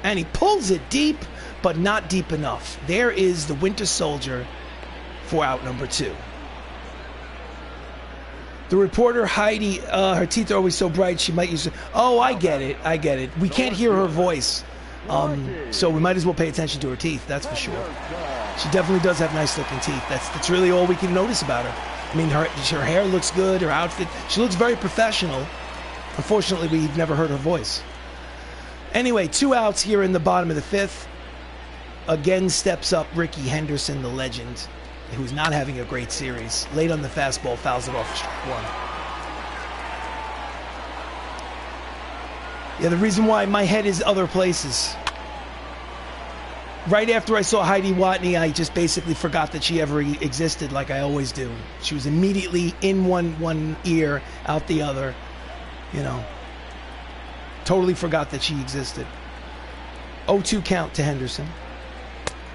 And he pulls it deep, but not deep enough. There is the Winter Soldier for out number 2. The reporter, Heidi, her teeth are always so bright, she might use... Oh, I get it. We can't hear her voice. So we might as well pay attention to her teeth, that's for sure. She definitely does have nice looking teeth. That's really all we can notice about her. I mean, her hair looks good, her outfit. She looks very professional. Unfortunately, we've never heard her voice. Anyway, 2 outs here in the bottom of the 5th. Again steps up Ricky Henderson, the legend, who's not having a great series. Late on the fastball, fouls it off for strike 1. Yeah, the reason why my head is other places. Right after I saw Heidi Watney, I just basically forgot that she ever existed, like I always do. She was immediately in one ear, out the other. You know, totally forgot that she existed. 0-2 count to Henderson.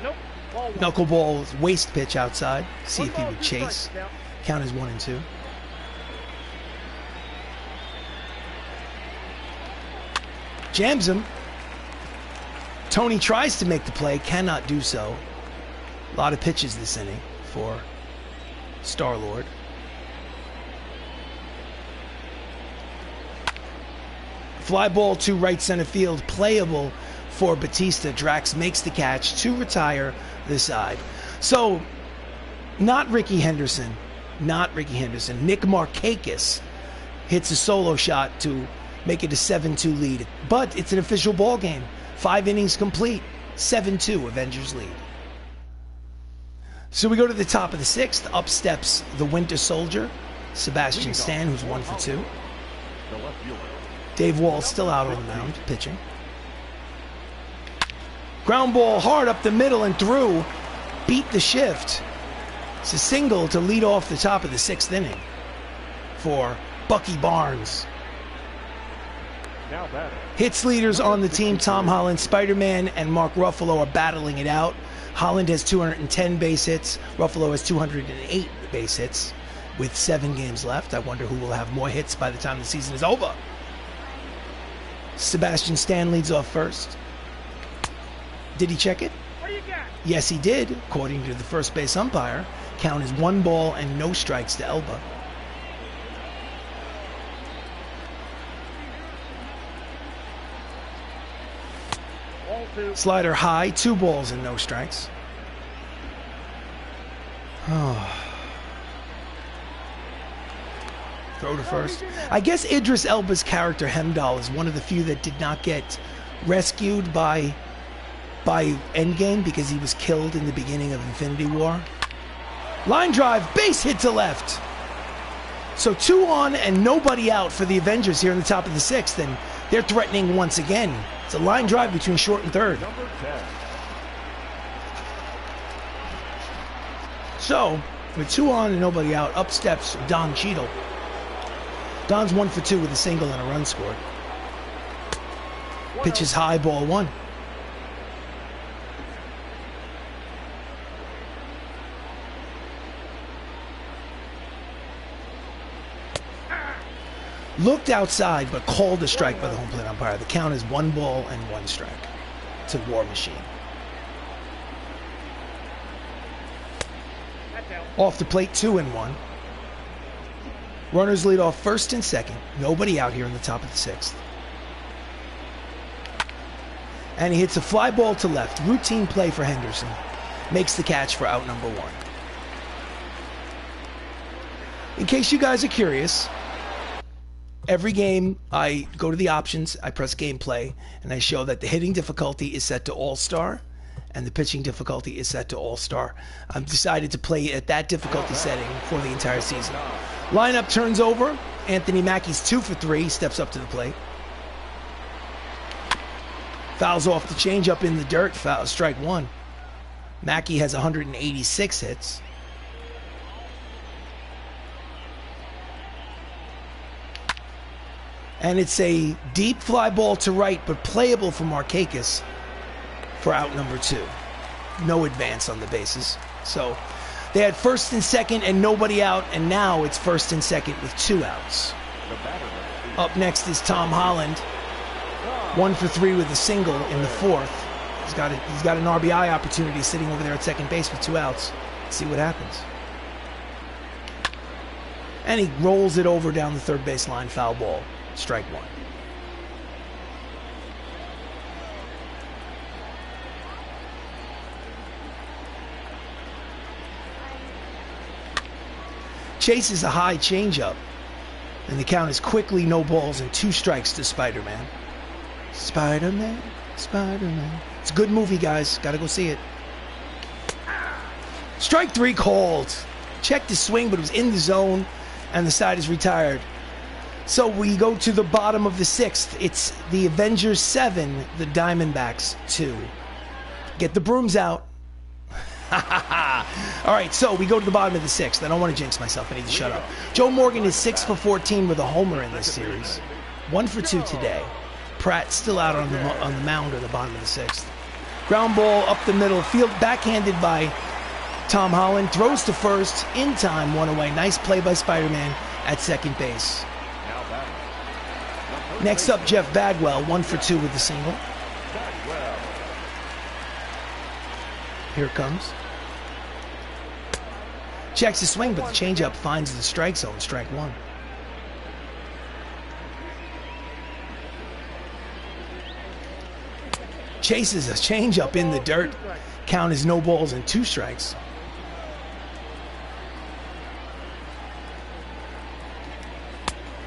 Nope. Knuckleball waist pitch outside. See if he would chase. Count is 1-2. Jams him. Tony tries to make the play, cannot do so. A lot of pitches this inning for Star-Lord. Fly ball to right center field, playable for Bautista. Drax makes the catch to retire the side. So, not Ricky Henderson. Nick Markakis hits a solo shot to make it a 7-2 lead. But it's an official ball game. 5 innings complete. 7-2 Avengers lead. So we go to the top of the 6th. Up steps the Winter Soldier, Sebastian Stan, who's 1 for 2. Dave Wall still out on the mound, pitching. Ground ball hard up the middle and through. Beat the shift. It's a single to lead off the top of the 6th inning for Bucky Barnes. Hits leaders on the team, Tom Holland, Spider-Man, and Mark Ruffalo are battling it out. Holland has 210 base hits. Ruffalo has 208 base hits with 7 games left. I wonder who will have more hits by the time the season is over. Sebastian Stan leads off first. Did he check it? What do you got? Yes, he did. According to the first base umpire, count is 1 ball and no strikes to Elba. Slider high, 2 balls and no strikes. Throw to first. I guess Idris Elba's character Hemdall is one of the few that did not get rescued by Endgame because he was killed in the beginning of Infinity War. Line drive, base hit to left. So 2 on and nobody out for the Avengers here in the top of the 6th, and they're threatening once again. It's a line drive between short and third. So, with 2 on and nobody out, up steps Don Cheadle. Don's 1 for 2 with a single and a run scored. Pitches high, ball 1. Looked outside, but called a strike by the home plate umpire. The count is 1 ball and 1 strike to War Machine. Off the plate, 2-1. Runners lead off first and second. Nobody out here in the top of the 6th. And he hits a fly ball to left. Routine play for Henderson. Makes the catch for out number 1. In case you guys are curious, every game I go to the options, I press gameplay, and I show that the hitting difficulty is set to All-Star and the pitching difficulty is set to All-Star. I've decided to play at that difficulty setting for the entire season. Lineup turns over. Anthony Mackie's 2 for 3, steps up to the plate. Fouls off the changeup in the dirt, foul, strike 1. Mackie has 186 hits. And it's a deep fly ball to right, but playable for Markakis for out number 2. No advance on the bases. So they had first and second and nobody out, and now it's first and second with 2 outs. Up next is Tom Holland. 1 for 3 with a single in the 4th. He's got an RBI opportunity sitting over there at second base with 2 outs. Let's see what happens. And he rolls it over down the third base line, foul ball. Strike 1. Chases a high changeup. And the count is quickly no balls and 2 strikes to Spider-Man. Spider-Man, Spider-Man. It's a good movie, guys. Gotta go see it. Strike 3 called. Checked the swing, but it was in the zone, and the side is retired. So we go to the bottom of the 6th. It's the Avengers 7, the Diamondbacks 2. Get the brooms out. All right, so we go to the bottom of the 6th. I don't want to jinx myself. I need to shut up. Joe Morgan is 6 for 14 with a homer in this series. 1 for 2 today. Pratt still out on the mound on the bottom of the 6th. Ground ball up the middle. Field backhanded by Tom Holland. Throws to first. In time, 1 away. Nice play by Spider-Man at second base. Next up, Jeff Bagwell. 1 for 2 with the single. Here it comes. Checks the swing, but the changeup finds the strike zone. Strike 1. Chases a changeup in the dirt. Count is no balls and 2 strikes.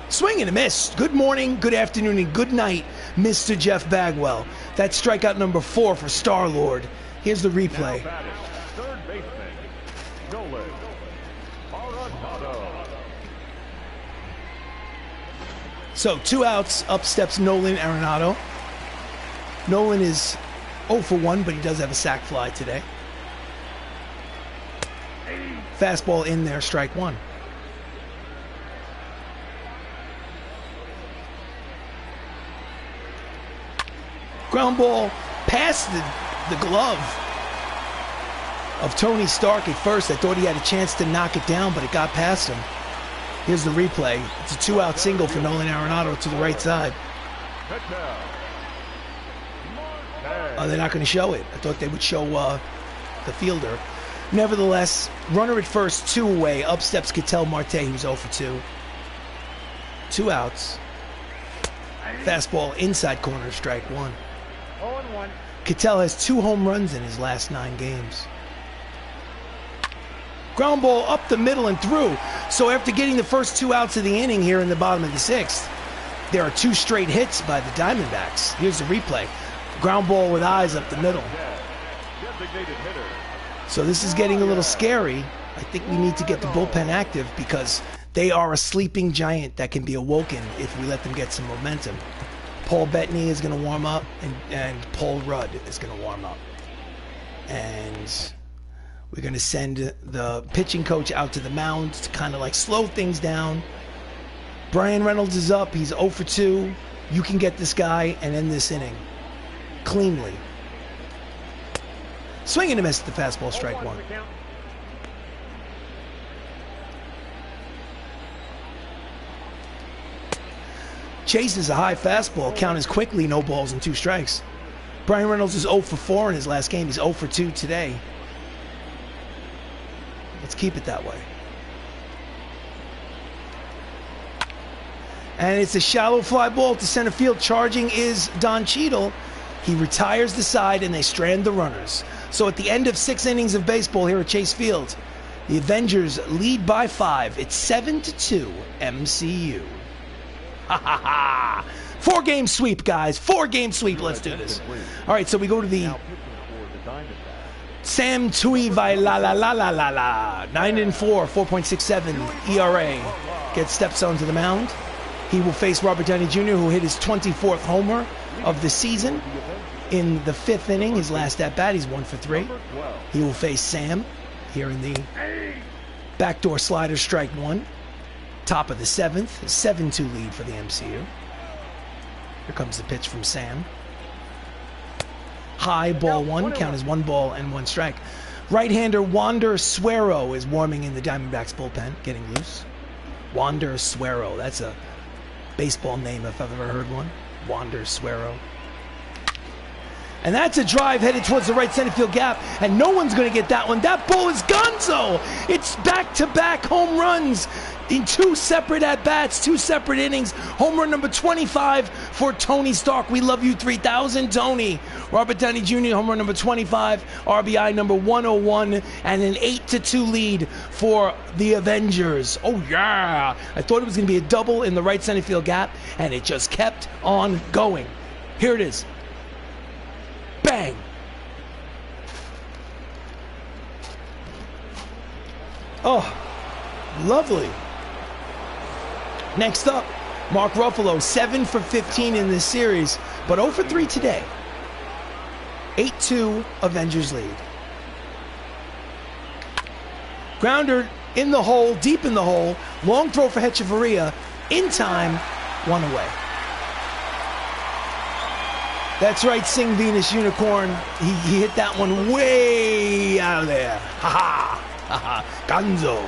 Swing and a miss. Good morning, good afternoon, and good night, Mr. Jeff Bagwell. That's strikeout number 4 for Star-Lord. Here's the replay. Third baseman, Nolan Arenado. So 2 outs, up steps Nolan Arenado. Nolan is 0 for 1, but he does have a sac fly today. Fastball in there, strike 1. Ground ball past the glove of Tony Stark at first. I thought he had a chance to knock it down, but it got past him. Here's the replay. It's a 2-out single for Nolan Arenado to the right side. Oh, they're not going to show it. I thought they would show the fielder. Nevertheless, runner at first, 2 away. Up steps Ketel Marte, who's 0 for 2. 2 outs. Fastball inside corner, strike 1. 0-1. Ketel has 2 home runs in his last 9 games. Ground ball up the middle and through. So after getting the first 2 outs of the inning here in the bottom of the 6th, there are 2 straight hits by the Diamondbacks. Here's the replay. Ground ball with eyes up the middle. So this is getting a little scary. I think we need to get the bullpen active because they are a sleeping giant that can be awoken if we let them get some momentum. Paul Bettany is going to warm up, and Paul Rudd is going to warm up. And we're going to send the pitching coach out to the mound to kind of like slow things down. Brian Reynolds is up. He's 0 for 2. You can get this guy and end this inning cleanly. Swing and a miss at the fastball, strike 1. Chases a high fastball. Count is quickly no balls and 2 strikes. Brian Reynolds is 0 for 4 in his last game. He's 0 for 2 today. Let's keep it that way. And it's a shallow fly ball to center field. Charging is Don Cheadle. He retires the side and they strand the runners. So at the end of 6 innings of baseball here at Chase Field, the Avengers lead by 5. It's 7-2 MCU. Ha ha ha! 4-game sweep, guys. 4-game sweep. Let's do this. All right, so we go to the Sam Tuivasa-Lala. 9-4, 4.67 ERA. Gets steps onto the mound. He will face Robert Downey Jr., who hit his 24th homer of the season in the 5th inning. His last at bat, he's 1 for 3. He will face Sam here in the backdoor slider, strike 1. Top of the 7th, 7-2 lead for the MCU. Here comes the pitch from Sam. High, ball 1. Count is 1 ball and 1 strike. Right-hander Wander Suero is warming in the Diamondbacks bullpen, getting loose. Wander Suero. That's a baseball name if I've ever heard one. Wander Suero. And that's a drive headed towards the right center field gap, and no one's going to get that one. That ball is gonzo. It's back-to-back home runs. in 2 separate at-bats, 2 separate innings. Home run number 25 for Tony Stark. We love you 3000, Tony. Robert Downey Jr., home run number 25, RBI number 101, and an 8-2 lead for the Avengers. Oh, yeah. I thought it was going to be a double in the right center field gap, and it just kept on going. Here it is. Bang. Oh, lovely. Next up, Mark Ruffalo, 7 for 15 in this series, but 0 for 3 today. 8-2 Avengers lead. Grounder in the hole, deep in the hole. Long throw for Hechavarria. In time, 1 away. That's right, Sing Venus Unicorn. He hit that one way out of there. Ha ha. Gonzo.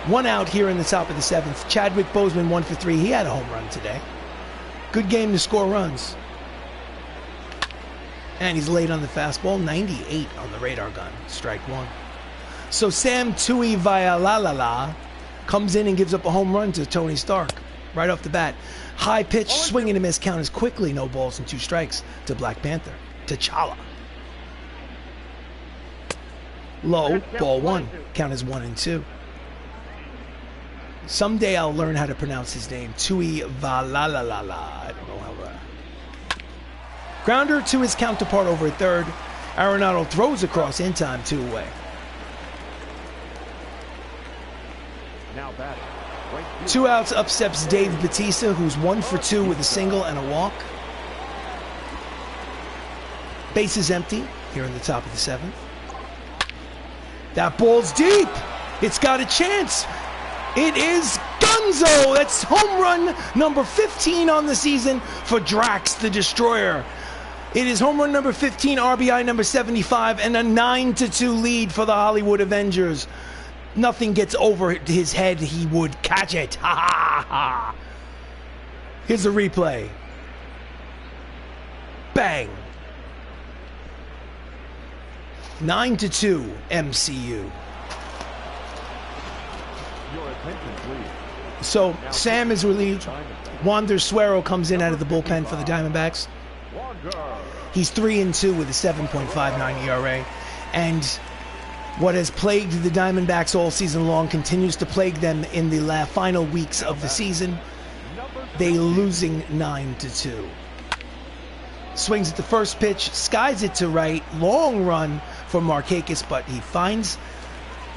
1 out here in the top of the 7th. Chadwick Boseman 1 for 3. He had a home run today. Good game to score runs. And he's late on the fastball. 98 on the radar gun. Strike 1. So Sam Tui Vailalala comes in and gives up a home run to Tony Stark right off the bat. High pitch, swing and a miss. Count is quickly no balls and 2 strikes to Black Panther. T'Challa. Low, ball 1. Count is 1-2. Someday I'll learn how to pronounce his name. Tui Valalalala. I don't know how. Grounder to his counterpart over at third. Arenado throws across in time, 2 away. Now batting. 2 outs, up steps Dave Bautista, who's 1 for 2 with a single and a walk. Base is empty here in the top of the 7th. That ball's deep. It's got a chance. It is Gonzo. That's home run number 15 on the season for Drax the Destroyer. It is home run number 15, RBI number 75, and a 9-2 lead for the Hollywood Avengers. Nothing gets over his head. He would catch it. Ha ha ha. Here's a replay. Bang. 9-2 MCU. So Sam is relieved. Wander Suero comes in out of the bullpen for the Diamondbacks. He's 3-2 with a 7.59 ERA. And what has plagued the Diamondbacks all season long continues to plague them in the final weeks of the season. They losing 9-2. Swings at the first pitch, skies it to right. Long run for Markakis, but he finds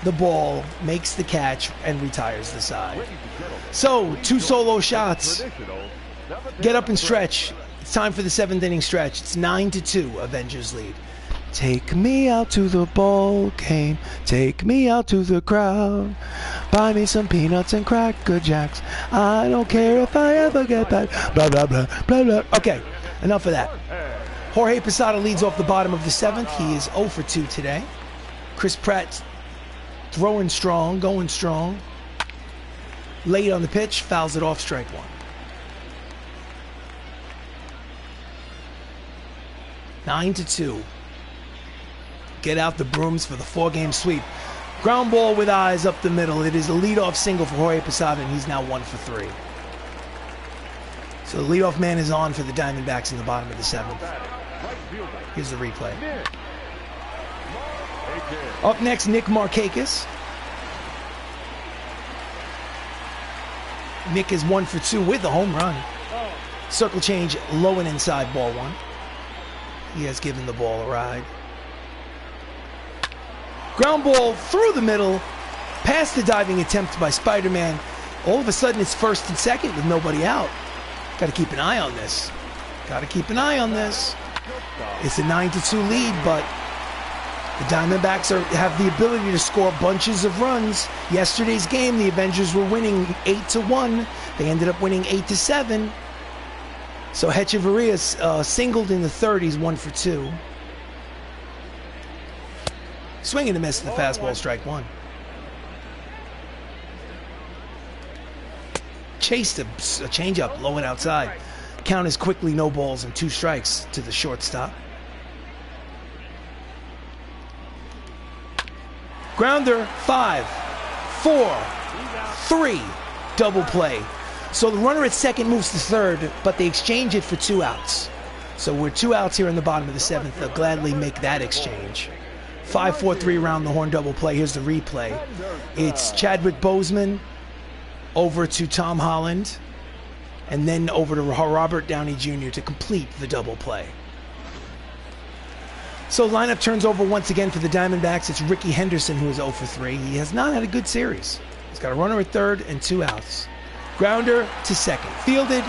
the ball, makes the catch, and retires the side. So, 2 solo shots. Get up and stretch. It's time for the 7th inning stretch. It's 9-2, Avengers lead. Take me out to the ball game. Take me out to the crowd. Buy me some peanuts and Cracker Jacks. I don't care if I ever get back. Blah, blah, blah, blah, blah. Okay, enough of that. Jorge Posada leads off the bottom of the 7th. He is 0 for 2 today. Chris Pratt throwing strong, going strong. Late on the pitch, fouls it off, strike 1. 9-2. Get out the brooms for the 4-game sweep. Ground ball with eyes up the middle. It is a leadoff single for Jorge Posada, and he's now 1 for 3. So the leadoff man is on for the Diamondbacks in the bottom of the 7th. Here's the replay. Up next, Nick Markakis. Nick is 1 for 2 with a home run. Circle change, low and inside, ball 1. He has given the ball a ride. Ground ball through the middle, past the diving attempt by Spider-Man. All of a sudden, it's 1st and 2nd with nobody out. Got to keep an eye on this. Got to keep an eye on this. It's a 9-2 lead, but the Diamondbacks have the ability to score bunches of runs. Yesterday's game, the Avengers were winning 8-1. They ended up winning 8-7. So Hechavarria singled in the 30s, 1 for 2. Swing and a miss to the fastball, strike 1. Chased a changeup low and outside. Count is quickly no balls and 2 strikes to the shortstop. Grounder, 5, 4, 3, double play. So the runner at second moves to third, but they exchange it for 2 outs. So we're 2 outs here in the bottom of the 7th. They'll gladly make that exchange. 5-4-3 around the horn double play. Here's the replay. It's Chadwick Boseman over to Tom Holland, and then over to Robert Downey Jr. to complete the double play. So lineup turns over once again for the Diamondbacks. It's Ricky Henderson, who is 0 for 3. He has not had a good series. He's got a runner at third and 2 outs. Grounder to second. Fielded.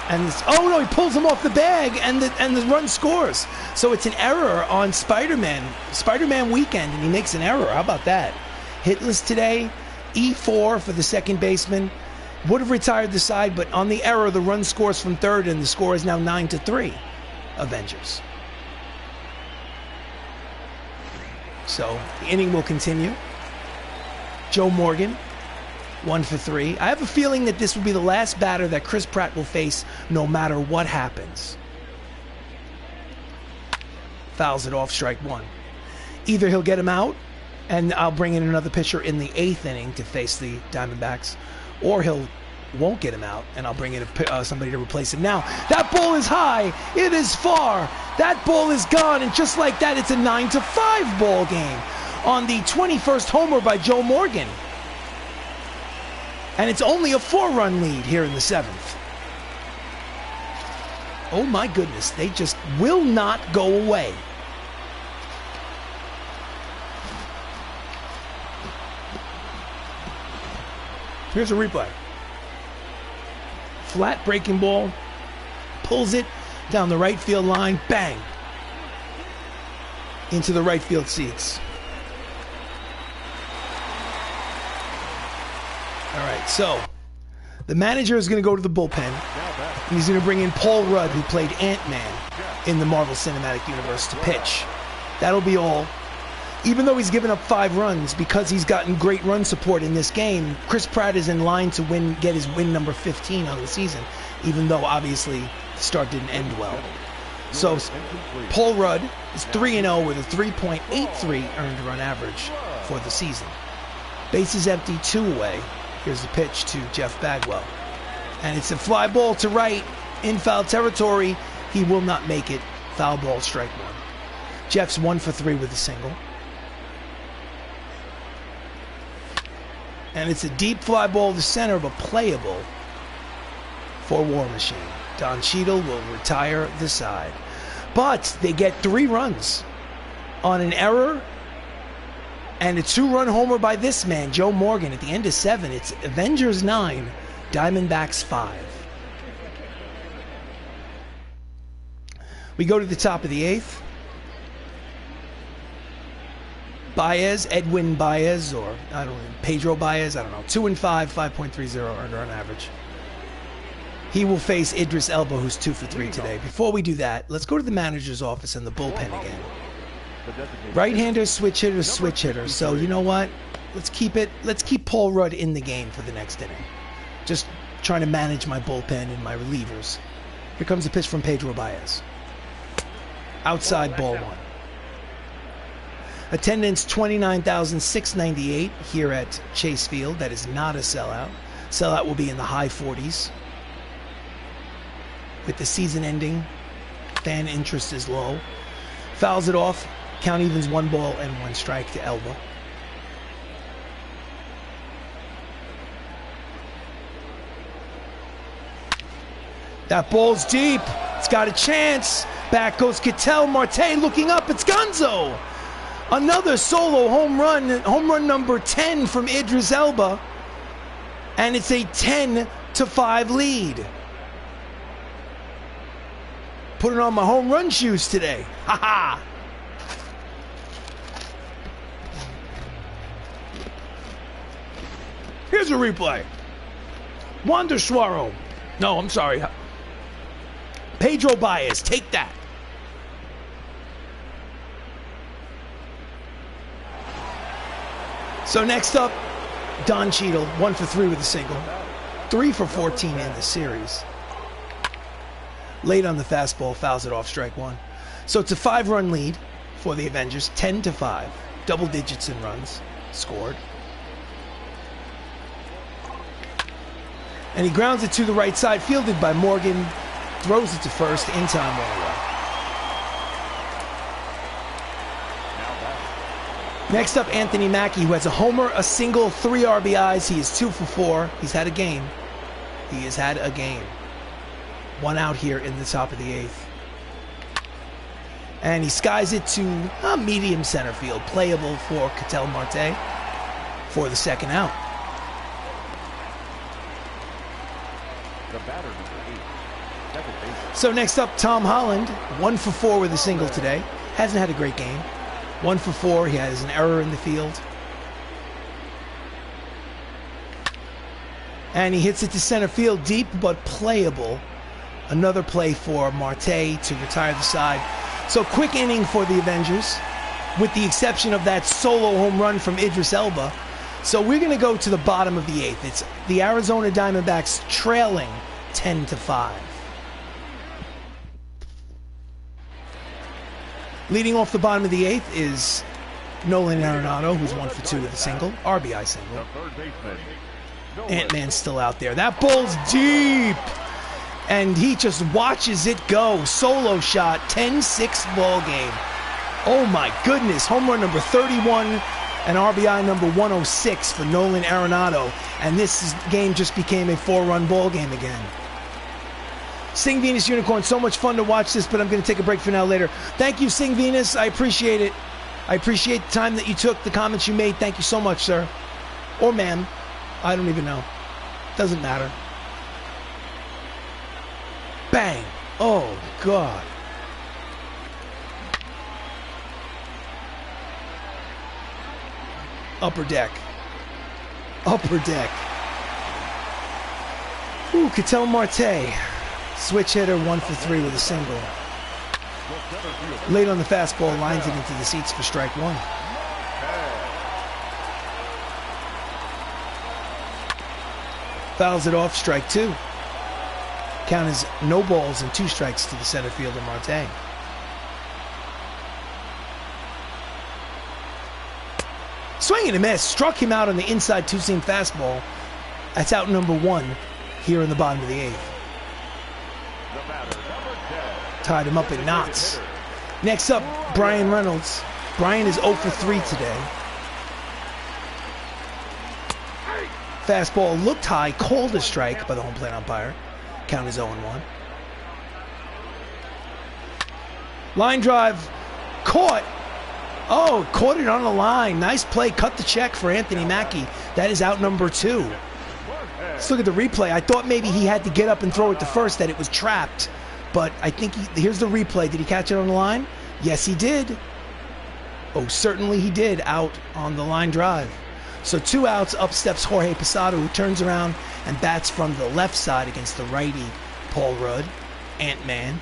And this, oh no, he pulls him off the bag, and the run scores. So it's an error on Spider-Man weekend, and he makes an error. How about that? Hitless today. E4 for the second baseman. Would have retired the side, but on the error, the run scores from third, and the score is now 9-3. Avengers. So the inning will continue. Joe Morgan, 1 for 3. I have a feeling that this will be the last batter that Chris Pratt will face no matter what happens. Fouls it off, strike 1. Either he'll get him out, and I'll bring in another pitcher in the 8th inning to face the Diamondbacks, or won't get him out, and I'll bring in somebody to replace him. Now, that ball is high. It is far. That ball is gone, and just like that, it's a 9-5 ball game on the 21st homer by Joe Morgan. And it's only a 4-run lead here in the 7th. Oh my goodness, they just will not go away. Here's a replay. Flat breaking ball, pulls it down the right field line, bang, into the right field seats. All right, so the manager is going to go to the bullpen, and he's going to bring in Paul Rudd, who played Ant-Man in the Marvel Cinematic Universe, to pitch. That'll be all. Even though he's given up 5 runs, because he's gotten great run support in this game, Chris Pratt is in line to get his win number 15 on the season, even though obviously the start didn't end well. So Paul Rudd is 3-0 with a 3.83 earned run average for the season. Bases empty, 2 away. Here's the pitch to Jeff Bagwell. And it's a fly ball to right in foul territory. He will not make it. Foul ball, strike 1. Jeff's 1 for 3 with a single. And it's a deep fly ball to center, but playable for War Machine. Don Cheadle will retire the side. But they get 3 runs on an error and a 2-run homer by this man, Joe Morgan, at the end of 7. It's Avengers 9, Diamondbacks 5. We go to the top of the 8th. Baez, Edwin Baez, or I don't know, Pedro Baez, I don't know, 2-5, 5.30 earned run average. He will face Idris Elba, who's 2 for 3 today. Before we do that, let's go to the manager's office and the bullpen again. Right-hander, switch hitter. So you know what? Let's keep Paul Rudd in the game for the next inning. Just trying to manage my bullpen and my relievers. Here comes a pitch from Pedro Baez. Outside, ball 1. Attendance 29,698 here at Chase Field. That is not a sellout. Sellout will be in the high 40s. With the season ending, fan interest is low. Fouls it off. Count evens 1 ball and 1 strike to Elba. That ball's deep. It's got a chance. Back goes Ketel Marte looking up. It's Gonzo. Another solo home run number 10 from Idris Elba. And it's a 10-5 lead. Putting on my home run shoes today. Ha ha. Here's a replay. Wander Suaro. No, I'm sorry. Pedro Baez, take that. So next up, Don Cheadle, 1 for 3 with a single. 3 for 14 in the series. Late on the fastball, fouls it off, strike 1. So it's a 5-run lead for the Avengers, 10-5. Double digits in runs scored. And he grounds it to the right side, fielded by Morgan. Throws it to first, in time, 1 away. Next up, Anthony Mackie, who has a homer, a single, 3 RBIs. He is 2 for 4. He's had a game. He has had a game. 1 out here in the top of the 8th. And he skies it to a medium center field, playable for Ketel Marte for the 2nd out. The batter, number 8, second base. So next up, Tom Holland, 1 for 4 with a single today. Hasn't had a great game. 1 for 4. He has an error in the field. And he hits it to center field, deep but playable. Another play for Marte to retire the side. So quick inning for the Avengers, with the exception of that solo home run from Idris Elba. So we're going to go to the bottom of the 8th. It's the Arizona Diamondbacks trailing 10-5. Leading off the bottom of the 8th is Nolan Arenado, who's 1 for 2 with a single, RBI single. The third baseman, Ant-Man's still out there. That ball's deep! And he just watches it go. Solo shot, 10-6 ball game. Oh my goodness, home run number 31 and RBI number 106 for Nolan Arenado. And this game just became a 4-run ball game again. Sing Venus Unicorn, so much fun to watch this, but I'm going to take a break for now later. Thank you, Sing Venus. I appreciate it. I appreciate the time that you took, the comments you made. Thank you so much, sir. Or ma'am. I don't even know. Doesn't matter. Bang. Oh, God. Upper deck. Upper deck. Ooh, Ketel Marte. Switch hitter, 1 for 3 with a single. Late on the fastball, lines it into the seats for strike 1. Fouls it off, strike 2. Count is no balls and 2 strikes to the center fielder, Marte. Swing and a miss. Struck him out on the inside two-seam fastball. That's out number 1 here in the bottom of the 8th. Tied him up in knots. Next up, Brian Reynolds. Brian is 0 for 3 today. Fastball looked high, called a strike by the home plate umpire. Count is 0-1. Line drive, caught. Oh, caught it on the line. Nice play, cut the check for Anthony Mackie. That is out number 2. Let's look at the replay. I thought maybe he had to get up and throw it to first, that it was trapped. But I think here's the replay. Did he catch it on the line? Yes, he did. Oh, certainly he did, out on the line drive. So 2 outs, up steps Jorge Posada, who turns around and bats from the left side against the righty Paul Rudd, Ant-Man.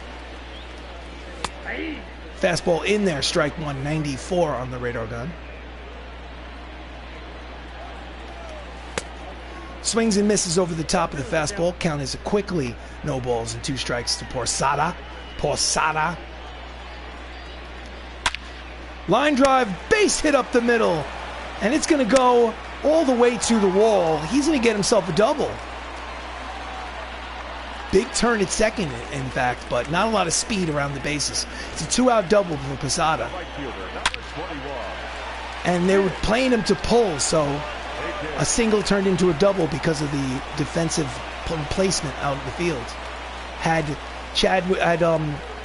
Fastball in there, strike 1, 94 on the radar gun. Swings and misses over the top of the fastball. Count is quickly no balls and 2 strikes to Posada. Posada. Line drive, base hit up the middle. And it's going to go all the way to the wall. He's going to get himself a double. Big turn at second, in fact, but not a lot of speed around the bases. It's a 2-out double for Posada. And they were playing him to pull, so a single turned into a double because of the defensive placement out in the field. Had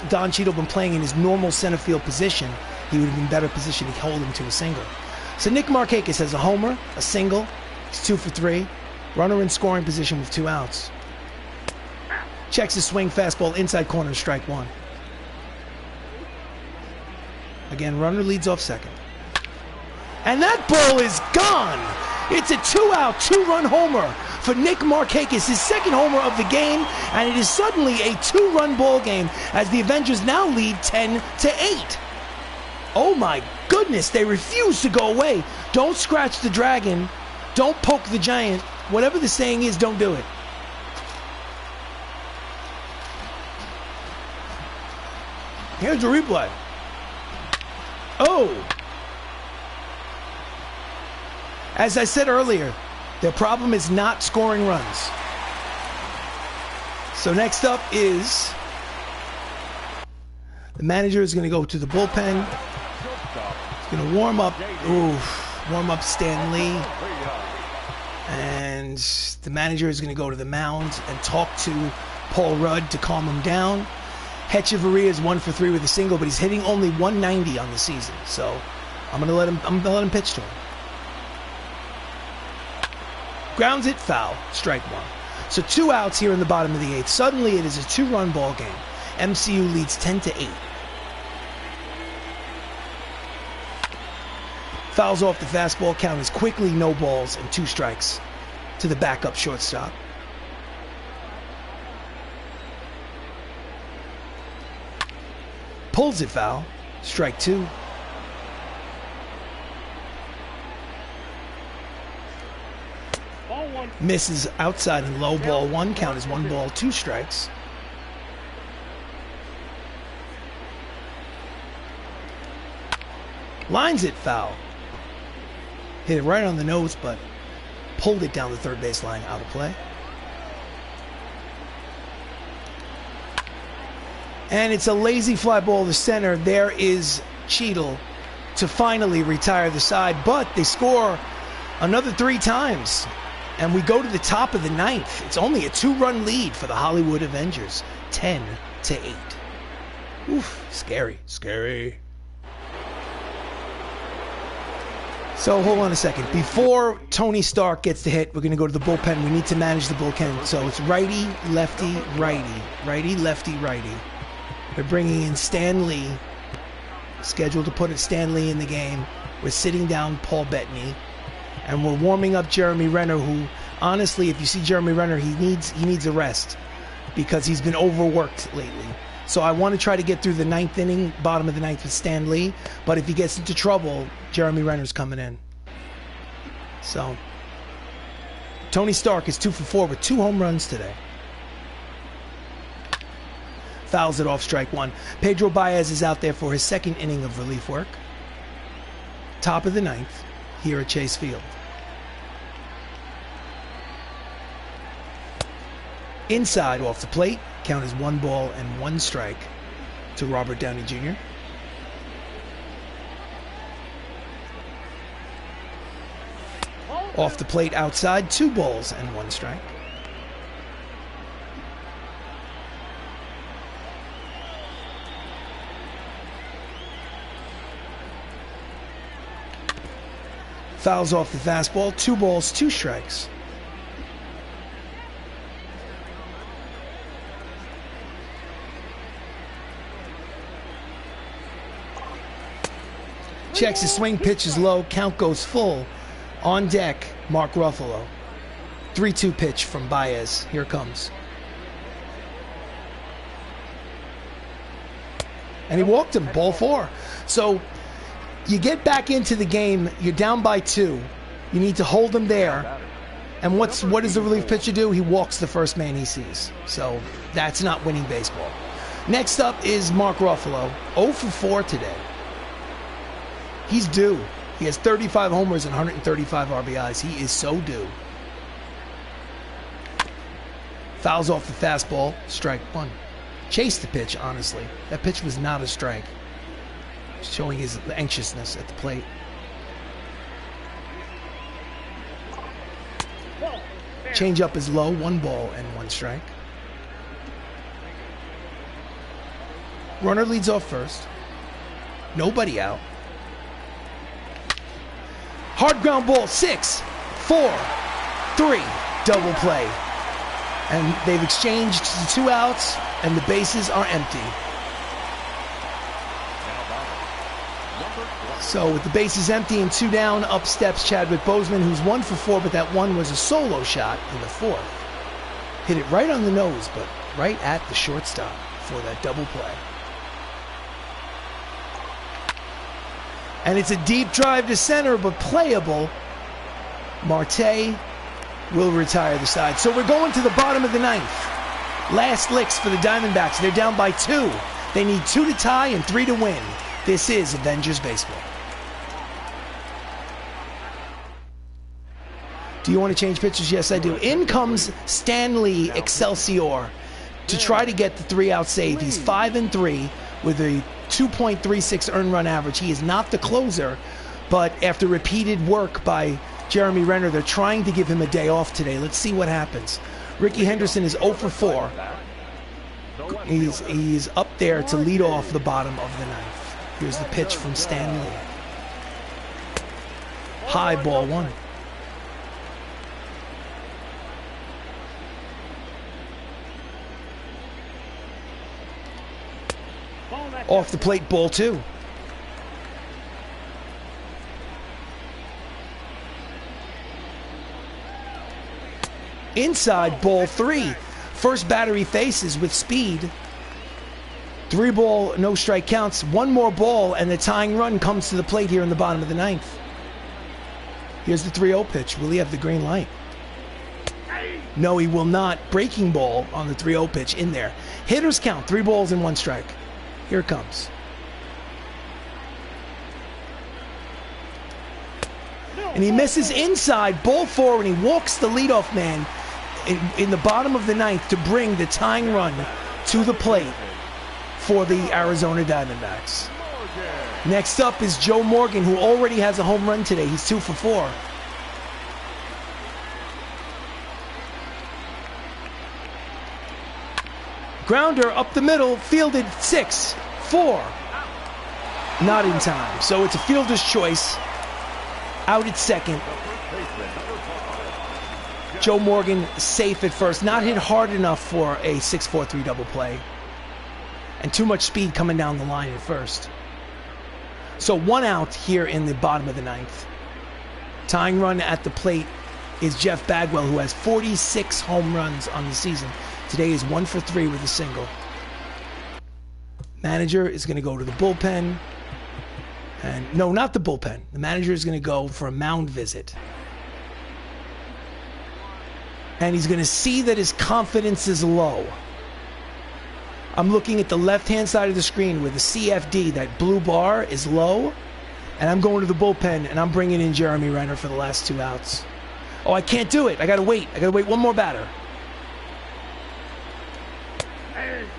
Don Cheadle been playing in his normal center field position, he would have been better positioned to hold him to a single. So Nick Markakis has a homer, a single. He's 2 for 3. Runner in scoring position with 2 outs. Checks his swing, fastball, inside corner, strike 1. Again, runner leads off second. And that ball is gone! It's a 2-out, 2-run homer for Nick Markakis, his 2nd homer of the game, and it is suddenly a 2-run ball game as the Avengers now lead 10-8. Oh my goodness, they refuse to go away. Don't scratch the dragon. Don't poke the giant. Whatever the saying is, don't do it. Here's the replay. Oh. As I said earlier, their problem is not scoring runs. So next up is the manager is going to go to the bullpen. He's going to warm up. Warm up Stan Lee. And the manager is going to go to the mound and talk to Paul Rudd to calm him down. Hechavarria is 1 for 3 with a single, but he's hitting only 190 on the season. So I'm gonna let him pitch to him. Grounds it, foul, strike one. So 2 outs here in the bottom of the 8th. Suddenly it is a 2-run ball game. MCU leads 10-8. Fouls off the fastball. Count is quickly no balls and 2 strikes to the backup shortstop. Pulls it foul. Strike 2. Misses outside and low, ball 1. Count is 1 ball, 2 strikes. Lines it foul. Hit it right on the nose, but pulled it down the third base line, out of play. And it's a lazy fly ball to center. There is Cheadle to finally retire the side, but they score another 3 times. And we go to the top of the 9th. It's only a 2-run lead for the Hollywood Avengers. 10-8. Oof, scary, scary. So hold on a second. Before Tony Stark gets the hit, we're going to go to the bullpen. We need to manage the bullpen. So it's righty, lefty, righty. Righty, lefty, righty. We're bringing in Stan Lee. Scheduled to put Stan Lee in the game. We're sitting down Paul Bettany. And we're warming up Jeremy Renner, who, honestly, if you see Jeremy Renner, he needs a rest because he's been overworked lately. So I want to try to get through the 9th inning, bottom of the 9th with Stan Lee. But if he gets into trouble, Jeremy Renner's coming in. So Tony Stark is 2 for 4 with 2 home runs today. Fouls it off, strike 1. Pedro Baez is out there for his 2nd inning of relief work. Top of the 9th here at Chase Field. Inside off the plate. Count is 1 ball and 1 strike to Robert Downey Jr. Off the plate outside, 2 balls and 1 strike. Fouls off the fastball, 2 balls, 2 strikes. Checks his swing, pitch is low, count goes full. On deck, Mark Ruffalo. 3-2 pitch from Baez. Here it comes. And he walked him, ball 4. So you get back into the game, you're down by 2. You need to hold them there. And what does the relief pitcher do? He walks the first man he sees. So that's not winning baseball. Next up is Mark Ruffalo. 0 for 4 today. He's due. He has 35 homers and 135 RBIs. He is so due. Fouls off the fastball, strike 1. Chased the pitch, honestly. That pitch was not a strike. Showing his anxiousness at the plate. Change up is low, 1 ball and 1 strike. Runner leads off first. Nobody out. Hard ground ball, 6, 4, 3, double play. And they've exchanged the 2 outs, and the bases are empty. So with the bases empty and 2 down, up steps Chadwick Boseman, who's 1 for 4, but that 1 was a solo shot in the 4th. Hit it right on the nose, but right at the shortstop for that double play. And it's a deep drive to center, but playable. Marte will retire the side. So we're going to the bottom of the 9th. Last licks for the Diamondbacks. They're down by 2. They need 2 to tie and 3 to win. This is Avengers Baseball. Do you want to change pitches? Yes, I do. In comes Stan Lee, Excelsior. to try to get the 3-out save. He's 5-3 with a 2.36 earned run average. He is not the closer, but after repeated work by Jeremy Renner, they're trying to give him a day off today. Let's see what happens. Ricky Henderson is 0 for 4. He's up there to lead off the bottom of the ninth. Here's the pitch from Stanley. High, ball 1. Off the plate, ball 2. Inside, ball 3. First batter he faces with speed. 3 ball, no strike counts. 1 more ball, and the tying run comes to the plate here in the bottom of the ninth. Here's the 3-0 pitch. Will he have the green light? No, he will not. Breaking ball on the 3-0 pitch in there. Hitters count, 3 balls and 1 strike. Here it comes. And he misses inside, ball 4, and he walks the leadoff man in the bottom of the ninth to bring the tying run to the plate for the Arizona Diamondbacks. Next up is Joe Morgan, who already has a home run today. He's 2 for 4. Grounder up the middle, fielded 6-4. Not in time. So it's a fielder's choice. Out at second. Joe Morgan safe at first. Not hit hard enough for a 6-4-3 double play. And too much speed coming down the line at first. So 1 out here in the bottom of the ninth. Tying run at the plate is Jeff Bagwell, who has 46 home runs on the season. Today is 1 for 3 with a single. Manager is going to go to the bullpen. And no, not the bullpen. The manager is going to go for a mound visit. And he's going to see that his confidence is low. I'm looking at the left-hand side of the screen where the CFD, that blue bar, is low. And I'm going to the bullpen, and I'm bringing in Jeremy Renner for the last 2 outs. Oh, I can't do it. I got to wait. I got to wait 1 more batter.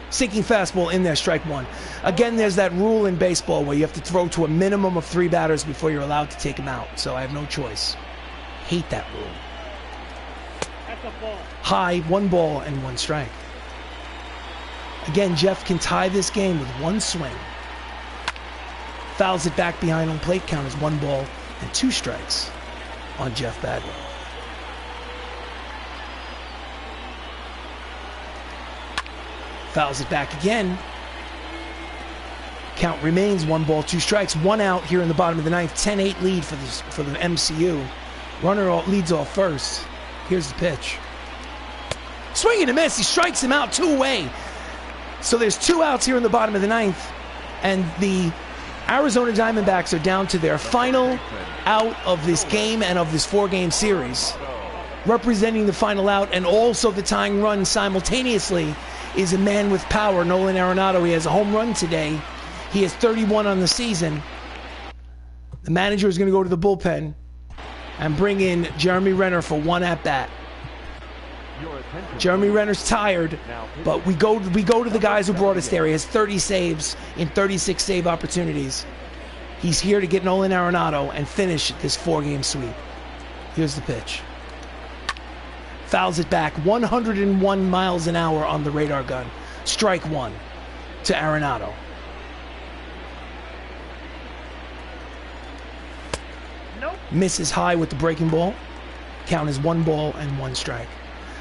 Sinking fastball in there, strike 1. Again, there's that rule in baseball where you have to throw to a minimum of 3 batters before you're allowed to take them out. So I have no choice. Hate that rule. High, 1 ball and 1 strike. Again, Jeff can tie this game with 1 swing. Fouls it back behind on plate, count as 1 ball and 2 strikes on Jeff Bagwell. Fouls it back again. Count remains 1 ball, 2 strikes. 1 out here in the bottom of the ninth. 10-8 lead for the MCU. Runner leads off first. Here's the pitch. Swing and a miss. He strikes him out 2 away. So there's 2 outs here in the bottom of the ninth. And the Arizona Diamondbacks are down to their final out of this game and of this 4-game series. Representing the final out and also the tying run simultaneously is a man with power, Nolan Arenado. He has a home run today. He has 31 on the season. The manager is going to go to the bullpen and bring in Jeremy Renner for 1 at-bat. Jeremy Renner's tired, but we go to the guys who brought us there. He has 30 saves in 36 save opportunities. He's here to get Nolan Arenado and finish this 4-game sweep. Here's the pitch. Fouls it back, 101 miles an hour on the radar gun. Strike 1 to Arenado. Nope. Misses high with the breaking ball. Count is 1 ball and 1 strike.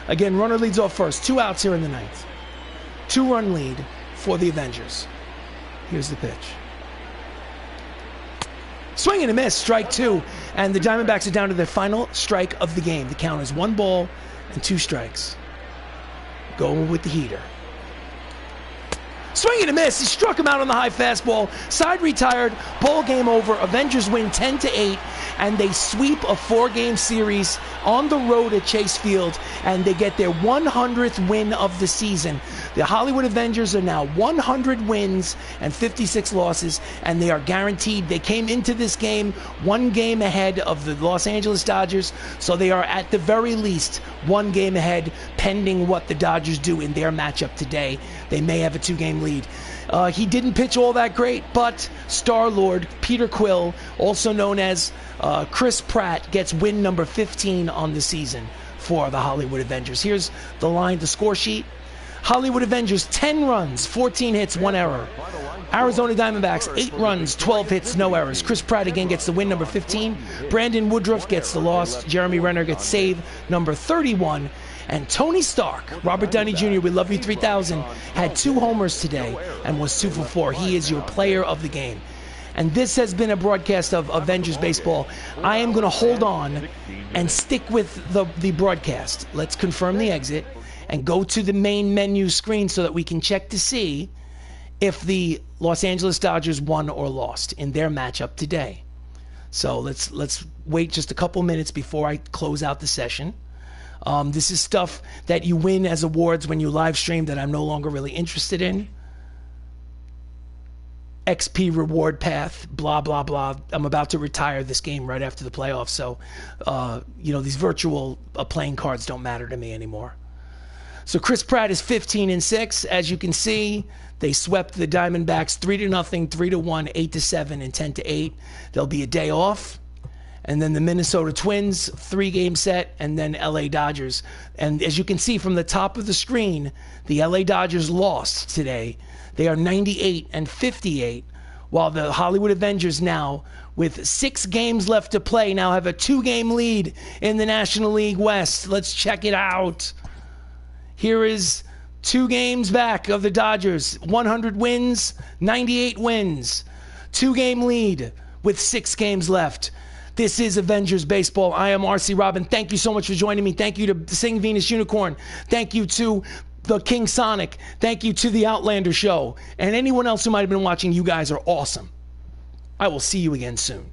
Again, runner leads off first. 2 outs here in the ninth. 2-run lead for the Avengers. Here's the pitch. Swing and a miss, strike 2. And the Diamondbacks are down to their final strike of the game. The count is 1 ball and 2 strikes. Going with the heater. Swing and a miss. He struck him out on the high fastball. Side retired. Ball game over. Avengers win 10-8. and they sweep a 4-game series on the road at Chase Field, and they get their 100th win of the season. The Hollywood Avengers are now 100 wins and 56 losses, and they are guaranteed. They came into this game 1 game ahead of the Los Angeles Dodgers, so they are at the very least 1 game ahead, pending what the Dodgers do in their matchup today. They may have a 2-game lead. He didn't pitch all that great, but Star-Lord Peter Quill, also known as Chris Pratt, gets win number 15 on the season for the Hollywood Avengers. Here's the score sheet. Hollywood Avengers, 10 runs, 14 hits, 1 error. Arizona Diamondbacks, 8 runs, 12 hits, no errors. Chris Pratt again gets the win, number 15. Brandon Woodruff gets the loss. Jeremy Renner gets save, number 31. And Tony Stark, Robert Downey Jr., we love you 3000, had 2 homers today and was 2 for 4. He is your player of the game. And this has been a broadcast of Avengers Baseball. I am going to hold on and stick with the broadcast. Let's confirm the exit and go to the main menu screen so that we can check to see if the Los Angeles Dodgers won or lost in their matchup today. So let's wait just a couple minutes before I close out the session. This is stuff that you win as awards when you live stream that I'm no longer really interested in. XP reward path, blah, blah, blah. I'm about to retire this game right after the playoffs, so these virtual playing cards don't matter to me anymore. So Chris Pratt is 15-6. As you can see, they swept the Diamondbacks 3-0, 3-1, 8-7, and 10-8. There'll be a day off. And then the Minnesota Twins, 3-game set, and then LA Dodgers. And as you can see from the top of the screen, the LA Dodgers lost today. They are 98-58, while the Hollywood Avengers now, with 6 games left to play, now have a 2-game lead in the National League West. Let's check it out. Here is 2 games back of the Dodgers. 100 wins, 98 wins. 2-game lead with 6 games left. This is Avengers Baseball. I am RC Robbin. Thank you so much for joining me. Thank you to Sing Venus Unicorn. Thank you to the King Sonic. Thank you to the Outlander Show. And anyone else who might have been watching, you guys are awesome. I will see you again soon.